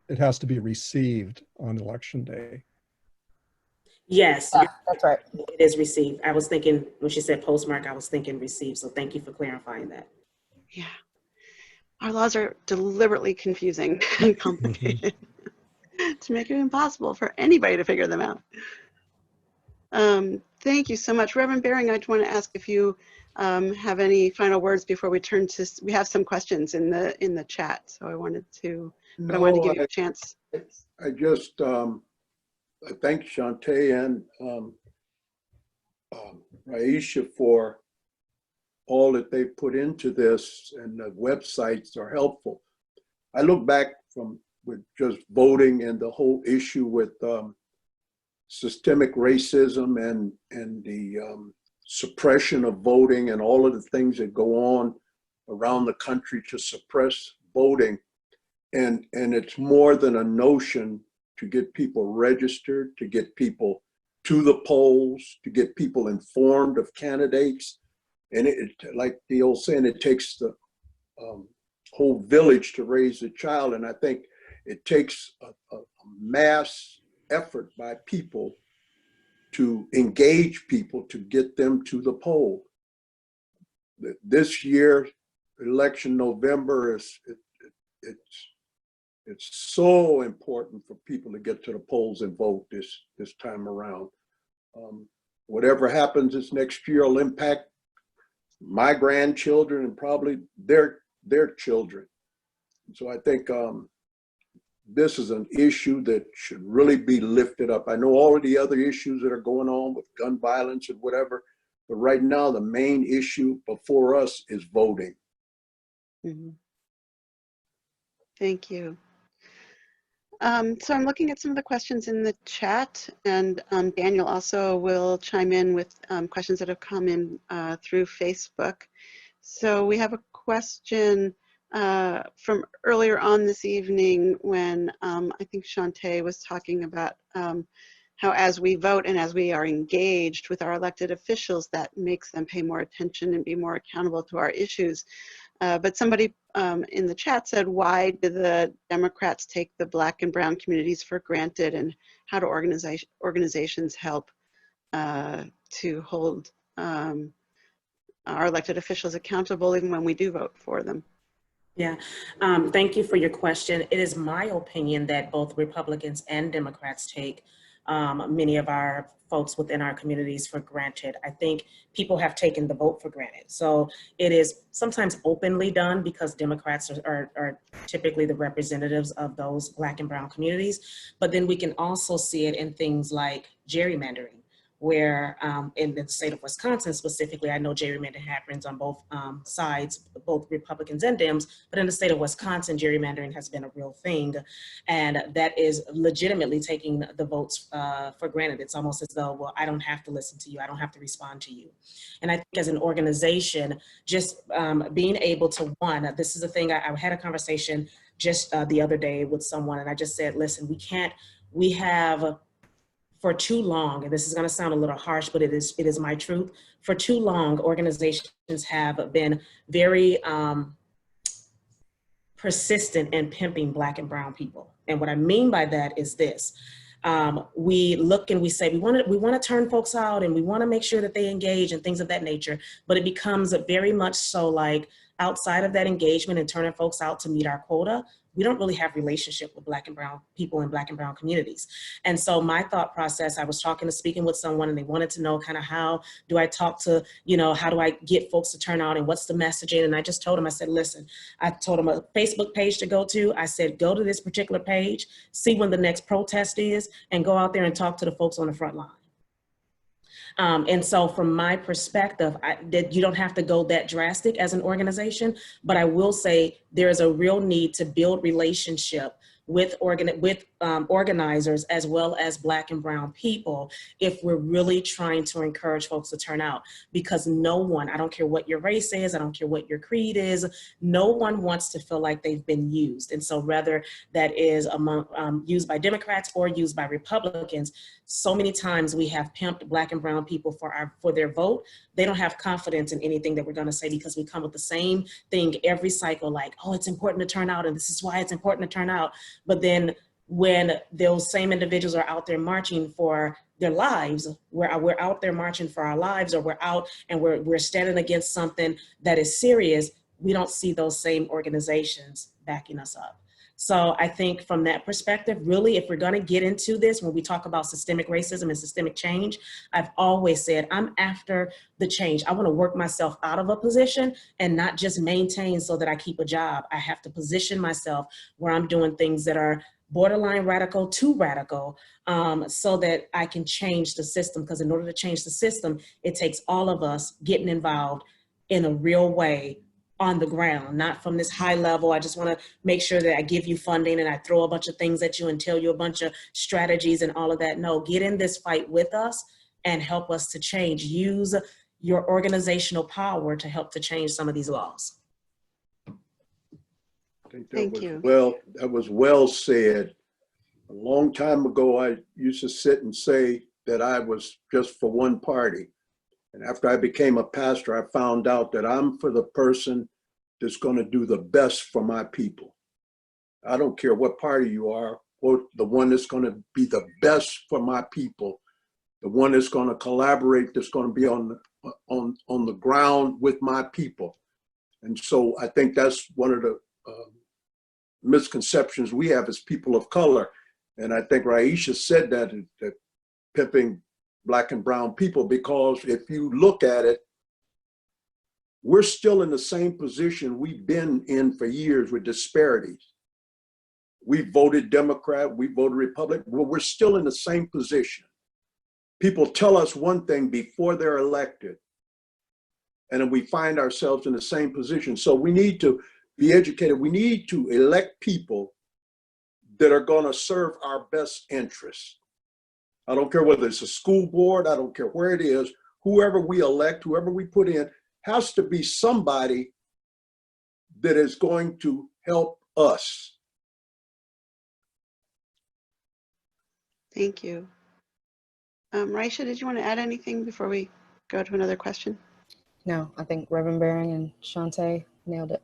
it has to be received on Election Day. Yes, That's right. it is received. I was thinking, when she said postmark, I was thinking received. So thank you for clarifying that. Yeah. Our laws are deliberately confusing and complicated to make it impossible for anybody to figure them out. Thank you so much. Reverend Baring, I just want to ask if you have any final words before we turn to, we have some questions in the chat. So I wanted to give you a chance. I just I thank Shauntay and Ryeshia for all that they put into this, and the websites are helpful. I look back with just voting and the whole issue with systemic racism and the suppression of voting and all of the things that go on around the country to suppress voting. And it's more than a notion to get people registered, to get people to the polls, to get people informed of candidates. And it, like the old saying, it takes the whole village to raise a child. And I think it takes a mass effort by people to engage people, to get them to the poll. This year, election November, it's so important for people to get to the polls and vote this time around. Whatever happens this next year will impact my grandchildren and probably their children. So I think this is an issue that should really be lifted up. I know all of the other issues that are going on with gun violence and whatever, but right now the main issue before us is voting. Mm-hmm. Thank you. So I'm looking at some of the questions in the chat, and Daniel also will chime in with questions that have come in through Facebook. So we have a question from earlier on this evening when I think Shauntay was talking about how as we vote and as we are engaged with our elected officials, that makes them pay more attention and be more accountable to our issues. But somebody in the chat said, why do the Democrats take the Black and brown communities for granted, and how do organizations help to hold our elected officials accountable even when we do vote for them? Yeah, thank you for your question. It is my opinion that both Republicans and Democrats take many of our folks within our communities for granted. I think people have taken the vote for granted. So it is sometimes openly done because Democrats are typically the representatives of those Black and brown communities. But then we can also see it in things like gerrymandering, where in the state of Wisconsin specifically, I know gerrymandering happens on both sides, both Republicans and Dems, but in the state of Wisconsin, gerrymandering has been a real thing. And that is legitimately taking the votes for granted. It's almost as though, well, I don't have to listen to you. I don't have to respond to you. And I think as an organization, just being able to, this is a thing, I had a conversation just the other day with someone, and I just said, listen, we have, for too long, and this is going to sound a little harsh, but it is my truth. For too long, organizations have been very persistent in pimping Black and brown people. And what I mean by that is this. We look and we say, we want to turn folks out and we want to make sure that they engage and things of that nature, but it becomes very much so like outside of that engagement and turning folks out to meet our quota, we don't really have relationship with Black and brown people in Black and brown communities. And so my thought process, I was speaking with someone and they wanted to know kind of how do I talk to, how do I get folks to turn out and what's the messaging? And I just told them, I said, listen, I told them a Facebook page to go to. I said, go to this particular page, see when the next protest is, and go out there and talk to the folks on the front line. And so from my perspective, that you don't have to go that drastic as an organization, but I will say there is a real need to build relationship with organizers as well as Black and brown people if we're really trying to encourage folks to turn out, because no one, I don't care what your race is, I don't care what your creed is, no one wants to feel like they've been used. And so whether that is used by Democrats or used by Republicans, so many times we have pimped Black and brown people for their vote. They don't have confidence in anything that we're going to say because we come with the same thing every cycle, like, oh, it's important to turn out and this is why it's important to turn out. But then when those same individuals are out there marching for their lives, we're out there marching for our lives, or we're out and we're standing against something that is serious, we don't see those same organizations backing us up. So I think from that perspective, really, if we're going to get into this, when we talk about systemic racism and systemic change, I've always said, I'm after the change. I want to work myself out of a position and not just maintain so that I keep a job. I have to position myself where I'm doing things that are borderline radical to radical, so that I can change the system. Because in order to change the system, it takes all of us getting involved in a real way on the ground, not from this high level. I just want to make sure that I give you funding and I throw a bunch of things at you and tell you a bunch of strategies and all of that. No, get in this fight with us and help us to change. Use your organizational power to help to change some of these laws. I think Thank you. That was well said. A long time ago, I used to sit and say that I was just for one party. And after I became a pastor, I found out that I'm for the person that's going to do the best for my people. I don't care what party you are, or the one that's going to be the best for my people, the one that's going to collaborate, that's going to be on the ground with my people. And so I think that's one of the misconceptions we have as people of color. And I think Ryeshia said that pimping Black and brown people, because if you look at it, we're still in the same position we've been in for years with disparities. We voted Democrat, we voted Republican, well, we're still in the same position. People tell us one thing before they're elected, and then we find ourselves in the same position. So we need to be educated. We need to elect people that are going to serve our best interests. I don't care whether it's a school board, I don't care where it is, whoever we elect, whoever we put in, has to be somebody that is going to help us. Thank you. Ryeshia, did you want to add anything before we go to another question? No, I think Reverend Baring and Shauntay nailed it.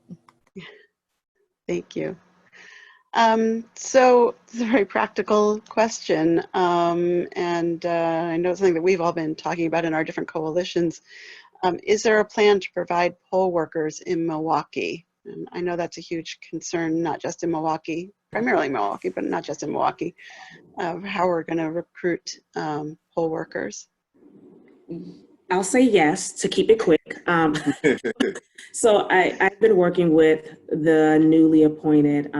Thank you. So it's a very practical question, and I know it's something that we've all been talking about in our different coalitions. Is there a plan to provide poll workers in Milwaukee? And I know that's a huge concern, not just in Milwaukee, primarily Milwaukee, but not just in Milwaukee, of how we're going to recruit poll workers. I'll say yes to keep it quick. So I've been working with the newly appointed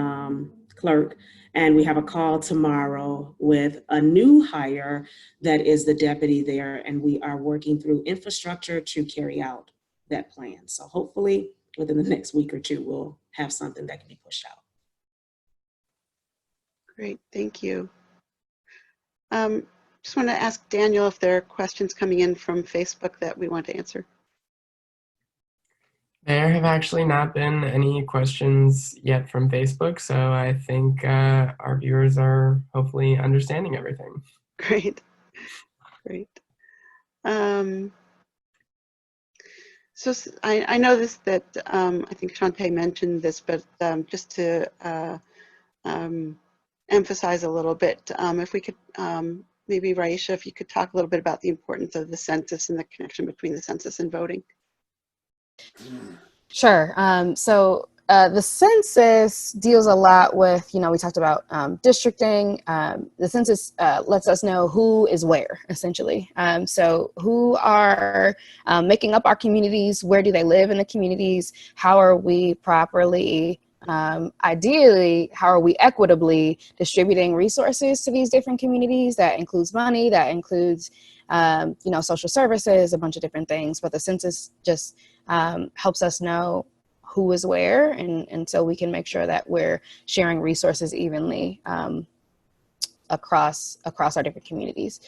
clerk, and we have a call tomorrow with a new hire that is the deputy there, and we are working through infrastructure to carry out that plan. So hopefully within the next week or two, we'll have something that can be pushed out. Great, thank you. Just want to ask Daniel if there are questions coming in from Facebook that we want to answer. There have actually not been any questions yet from Facebook, so I think our viewers are hopefully understanding everything. Great, great. So I know this, that I think Shauntay mentioned this, but just to emphasize a little bit, if we could, maybe Ryeshia, if you could talk a little bit about the importance of the census and the connection between the census and voting. Sure. So the census deals a lot with, we talked about districting. The census lets us know who is where, essentially. So who are making up our communities? Where do they live in the communities? How are we properly, ideally, how are we equitably distributing resources to these different communities? That includes money, that includes, social services, a bunch of different things. But the census just helps us know who is where, and so we can make sure that we're sharing resources evenly across our different communities.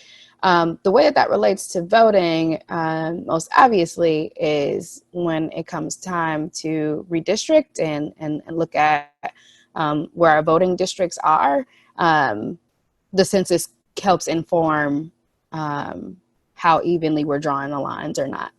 The way that relates to voting, most obviously, is when it comes time to redistrict and look at where our voting districts are. The census helps inform how evenly we're drawing the lines or not.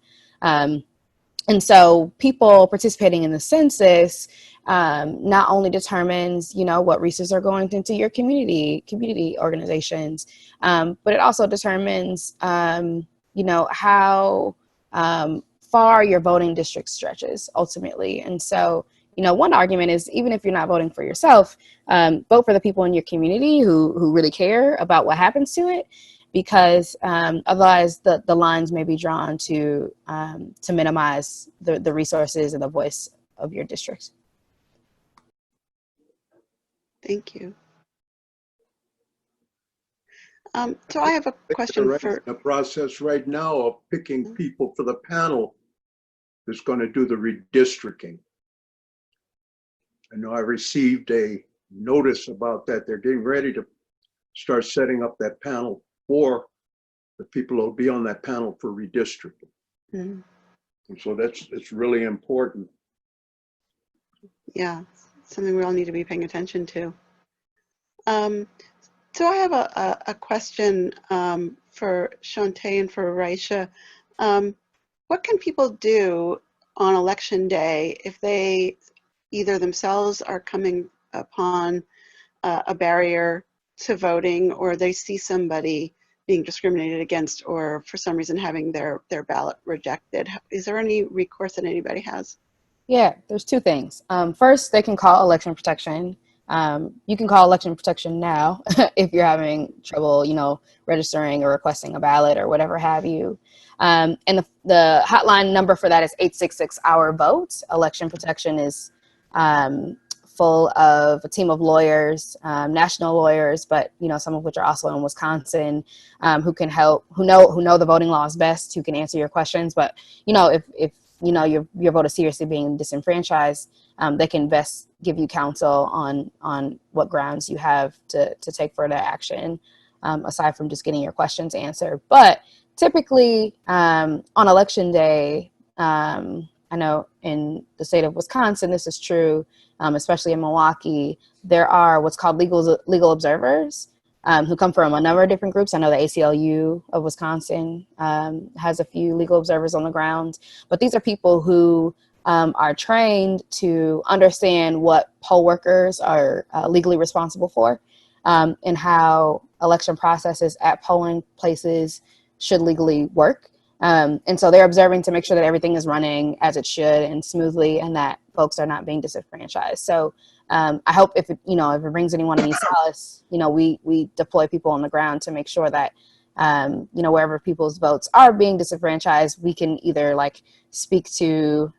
And so people participating in the census not only determines, what resources are going into your community organizations, but it also determines, how far your voting district stretches ultimately. And so, one argument is, even if you're not voting for yourself, vote for the people in your community who really care about what happens to it, because otherwise the lines may be drawn to minimize the resources and the voice of your district. Thank you. So I have a question for the process right now of picking people for the panel that's going to do the redistricting. I know I received a notice about that. They're getting ready to start setting up that panel for the people who will be on that panel for redistricting. Mm. And so it's really important. Yeah, something we all need to be paying attention to. So I have a question for Shauntay and for Ryeshia. What can people do on election day if they either themselves are coming upon a barrier to voting, or they see somebody being discriminated against, or for some reason having their ballot rejected? Is there any recourse that anybody has? Yeah, there's two things. First, they can call election protection. You can call election protection now if you're having trouble, registering or requesting a ballot or whatever have you. And the hotline number for that is 866-OUR-VOTE. Election protection is full of a team of lawyers, national lawyers, but some of which are also in Wisconsin, who can help, who know the voting laws best, who can answer your questions. But if your vote is seriously being disenfranchised, they can best give you counsel on what grounds you have to take further action, aside from just getting your questions answered. But typically on election day, I know in the state of Wisconsin, this is true, especially in Milwaukee, there are what's called legal observers who come from a number of different groups. I know the ACLU of Wisconsin has a few legal observers on the ground, but these are people who are trained to understand what poll workers are legally responsible for, and how election processes at polling places should legally work. And so they're observing to make sure that everything is running as it should and smoothly, and that folks are not being disenfranchised. So I hope if it brings anyone any solace, we deploy people on the ground to make sure that, wherever people's votes are being disenfranchised, we can either speak to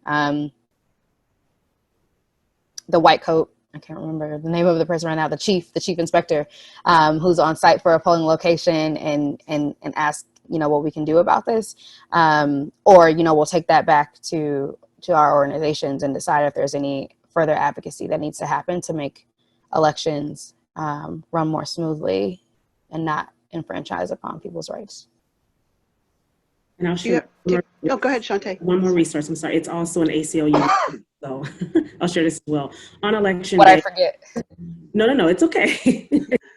the white coat, I can't remember the name of the person right now, the chief inspector, who's on site for a polling location, and ask, what we can do about this. Or, we'll take that back to our organizations and decide if there's any further advocacy that needs to happen to make elections run more smoothly and not enfranchise upon people's rights. And I'll share. Go ahead, Shauntay. One more resource. I'm sorry. It's also an ACLU. So I'll share this as well. On election What day. I forget. No, it's okay.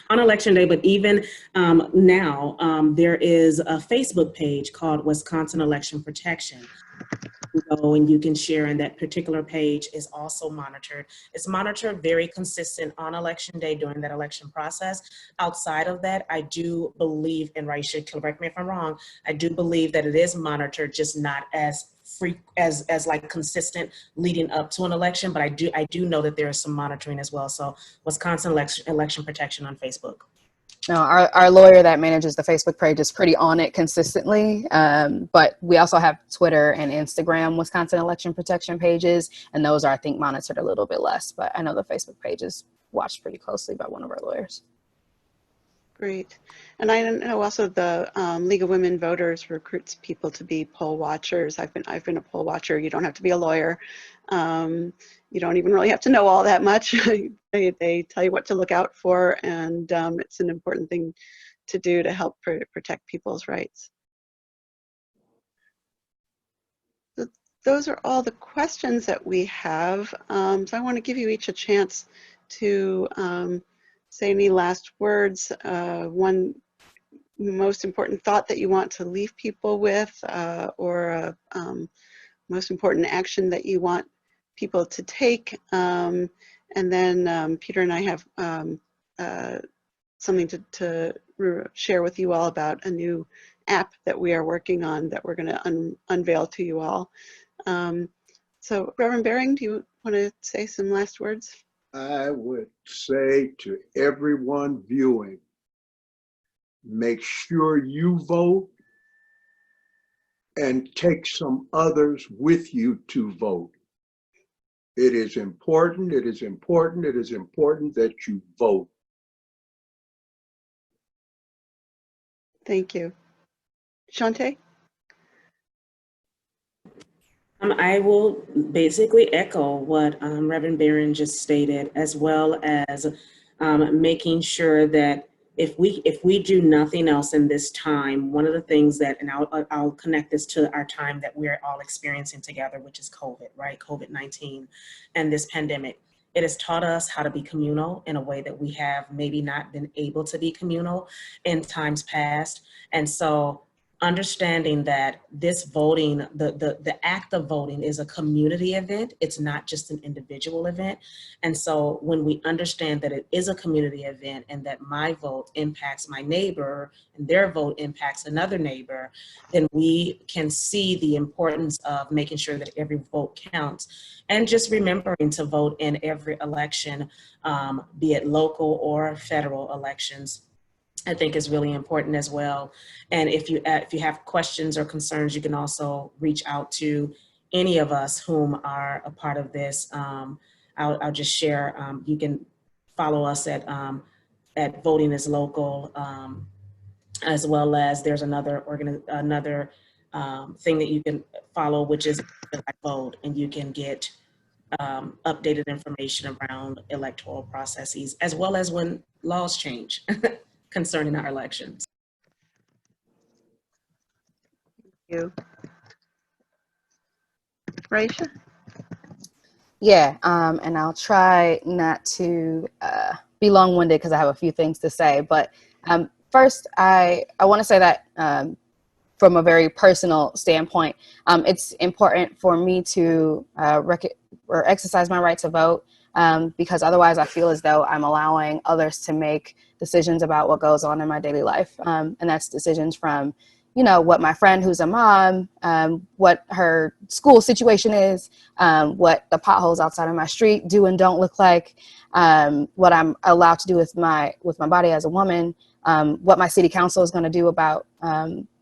On election day, but even now, there is a Facebook page called Wisconsin Election Protection. And you can share, and that particular page is also monitored. It's monitored very consistent on election day during that election process. Outside of that, I do believe, and Ryeshia, correct me if I'm wrong, I do believe that it is monitored, just not as consistent leading up to an election, but I do know that there is some monitoring as well. So Wisconsin election Protection on Facebook. No, our lawyer that manages the Facebook page is pretty on it consistently. But we also have Twitter and Instagram Wisconsin Election Protection pages, and those are, I think, monitored a little bit less. But I know the Facebook page is watched pretty closely by one of our lawyers. Great. And I know also the League of Women Voters recruits people to be poll watchers. I've been a poll watcher. You don't have to be a lawyer. You don't even really have to know all that much. They tell you what to look out for, and it's an important thing to do to help protect people's rights. So those are all the questions that we have. So I want to give you each a chance to say any last words. One most important thought that you want to leave people with, or most important action that you want people to take. And then Peter and I have something to share with you all about a new app that we are working on that we're going to unveil to you all. So Reverend Baring, do you want to say some last words? I would say to everyone viewing, make sure you vote and take some others with you to vote. It is important, it is important, it is important that you vote. Thank you. Shauntay? I will basically echo what Reverend Baring just stated, as well as making sure that if we do nothing else in this time, one of the things that, and I'll connect this to our time that we're all experiencing together, which is COVID, right? COVID-19 and this pandemic. It has taught us how to be communal in a way that we have maybe not been able to be communal in times past. And so understanding that this voting, the act of voting is a community event. It's not just an individual event. And so when we understand that it is a community event and that my vote impacts my neighbor and their vote impacts another neighbor, then we can see the importance of making sure that every vote counts and just remembering to vote in every election, be it local or federal elections. I think is really important as well. And if you have questions or concerns, you can also reach out to any of us whom are a part of this. I'll just share. You can follow us at Voting is Local, as well as there's another thing that you can follow, which is Vote, and you can get updated information around electoral processes, as well as when laws change concerning our elections. Thank you. Ryeshia? Yeah, and I'll try not to be long-winded because I have a few things to say. But first, I want to say that from a very personal standpoint, it's important for me to exercise my right to vote, because otherwise I feel as though I'm allowing others to make decisions about what goes on in my daily life. And that's decisions from, you know, what my friend who's a mom, what her school situation is, what the potholes outside of my street do and don't look like, what I'm allowed to do with my body as a woman, what my city council is going to do about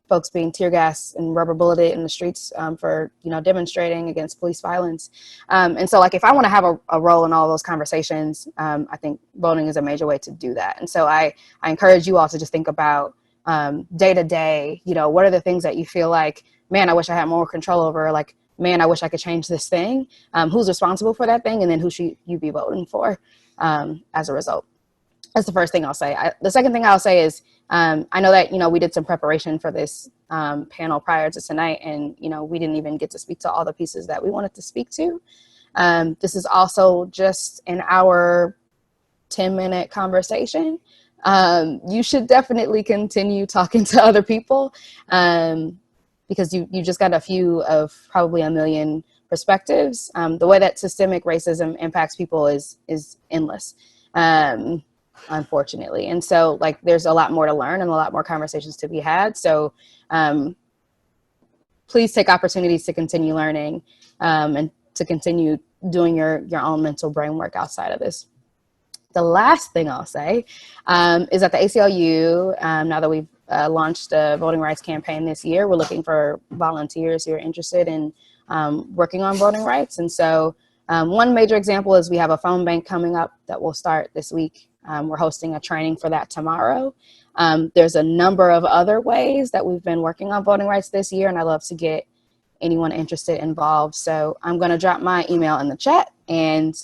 folks being tear gas and rubber bulleted in the streets for, you know, demonstrating against police violence. And so, like, if I want to have a role in all those conversations, I think voting is a major way to do that. And so I encourage you all to just think about day to day, you know, what are the things that you feel like, man, I wish I had more control over, like, man, I wish I could change this thing. Who's responsible for that thing? And then who should you be voting for as a result? That's the first thing I'll say. The second thing I'll say is, I know that, you know, we did some preparation for this panel prior to tonight, and, you know, we didn't even get to speak to all the pieces that we wanted to speak to. This is also just an hour, 10-minute conversation. You should definitely continue talking to other people, because you just got a few of probably a million perspectives. The way that systemic racism impacts people is endless. Unfortunately. And so, like, there's a lot more to learn and a lot more conversations to be had. So please take opportunities to continue learning and to continue doing your own mental brain work outside of this. The last thing I'll say is that the ACLU, now that we've launched a voting rights campaign this year, we're looking for volunteers who are interested in working on voting rights. And so one major example is we have a phone bank coming up that will start this week. We're hosting a training for that tomorrow. There's a number of other ways that we've been working on voting rights this year, and I'd love to get anyone interested involved. So I'm going to drop my email in the chat, and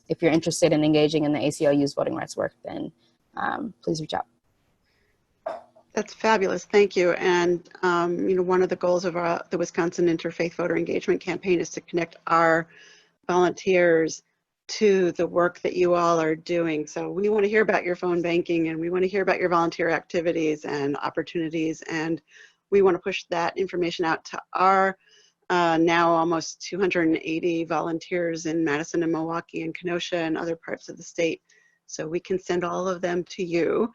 if you're interested in engaging in the ACLU's voting rights work, then please reach out. That's fabulous. Thank you. And, one of the goals of the Wisconsin Interfaith Voter Engagement Campaign is to connect our volunteers to the work that you all are doing. So we want to hear about your phone banking, and we want to hear about your volunteer activities and opportunities. And we want to push that information out to our now almost 280 volunteers in Madison and Milwaukee and Kenosha and other parts of the state. So we can send all of them to you.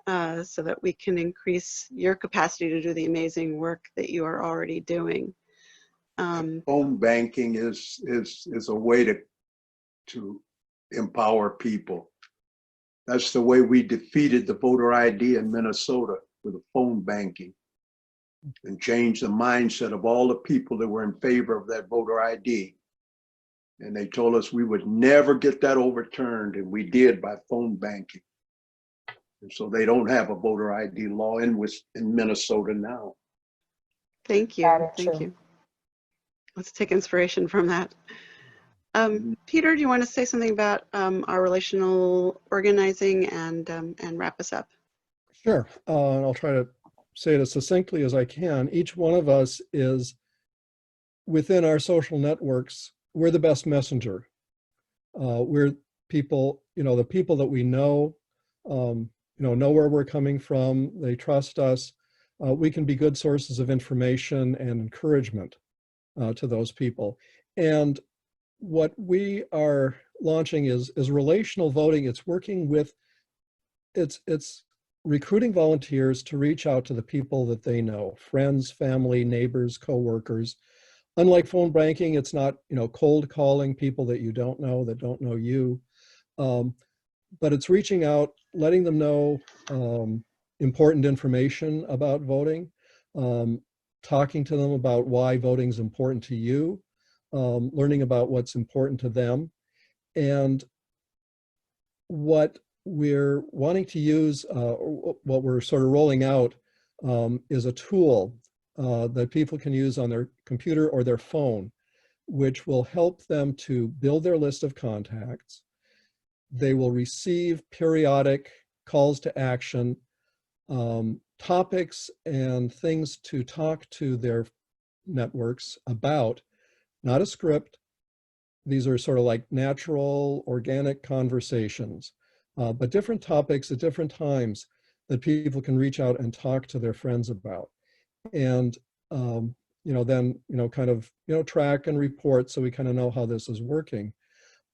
So that we can increase your capacity to do the amazing work that you are already doing. Phone banking is a way to empower people. That's the way we defeated the voter ID in Minnesota, with the phone banking, and changed the mindset of all the people that were in favor of that voter ID. And they told us we would never get that overturned, and we did by phone banking. And so they don't have a voter ID law in Minnesota now. Thank you. Thank you. Let's take inspiration from that. Peter, do you want to say something about our relational organizing and wrap us up? Sure. And I'll try to say it as succinctly as I can. Each one of us is, within our social networks, we're the best messenger. We're people, the people that we know where we're coming from, they trust us. We can be good sources of information and encouragement to those people. And what we are launching is relational voting. It's working with, it's recruiting volunteers to reach out to the people that they know, friends, family, neighbors, coworkers. Unlike phone banking, it's not, cold calling people that you don't know, that don't know you. But it's reaching out, letting them know important information about voting, talking to them about why voting is important to you, learning about what's important to them. And what we're wanting to use, what we're sort of rolling out, is a tool that people can use on their computer or their phone, which will help them to build their list of contacts. They will receive periodic calls to action, topics and things to talk to their networks about, not a script. These are sort of like natural, organic conversations, but different topics at different times that people can reach out and talk to their friends about. And, then, kind of, track and report so we kind of know how this is working.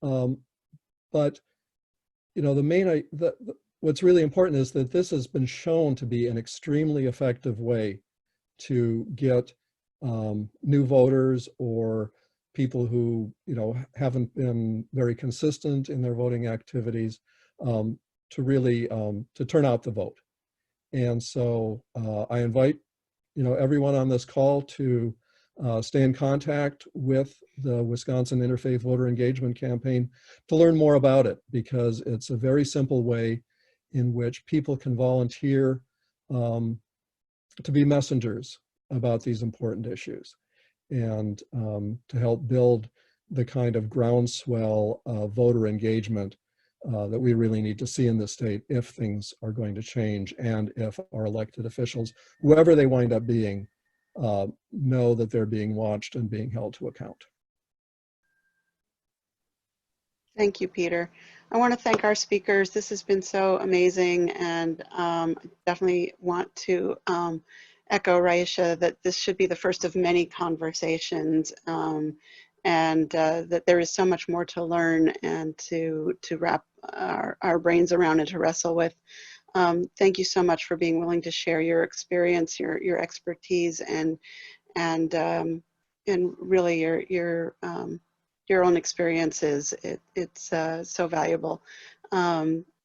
But what's really important is that this has been shown to be an extremely effective way to get new voters or people who, haven't been very consistent in their voting activities to really, to turn out the vote. And so I invite, everyone on this call to stay in contact with the Wisconsin Interfaith Voter Engagement Campaign to learn more about it, because it's a very simple way in which people can volunteer to be messengers about these important issues, and to help build the kind of groundswell of voter engagement that we really need to see in the state if things are going to change, and if our elected officials, whoever they wind up being, know that they're being watched and being held to account. Thank you, Peter. I want to thank our speakers. This has been so amazing, and I definitely want to echo Ryeshia that this should be the first of many conversations, and that there is so much more to learn and to wrap our brains around and to wrestle with. Thank you so much for being willing to share your experience, your expertise, and really your own experiences. It's so valuable.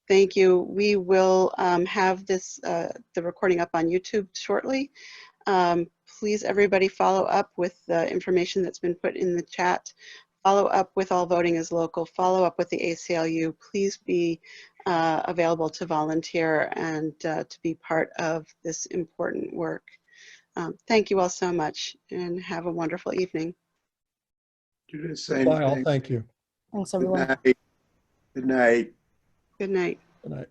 Thank you. We will have this the recording up on YouTube shortly. Please, everybody, follow up with the information that's been put in the chat. Follow up with All Voting is Local. Follow up with the ACLU. Please be available to volunteer and to be part of this important work. Thank you all so much and have a wonderful evening. Do the same Bye all. thing. Thank you. Thanks, Good everyone. night. Good night. Good night. Good night.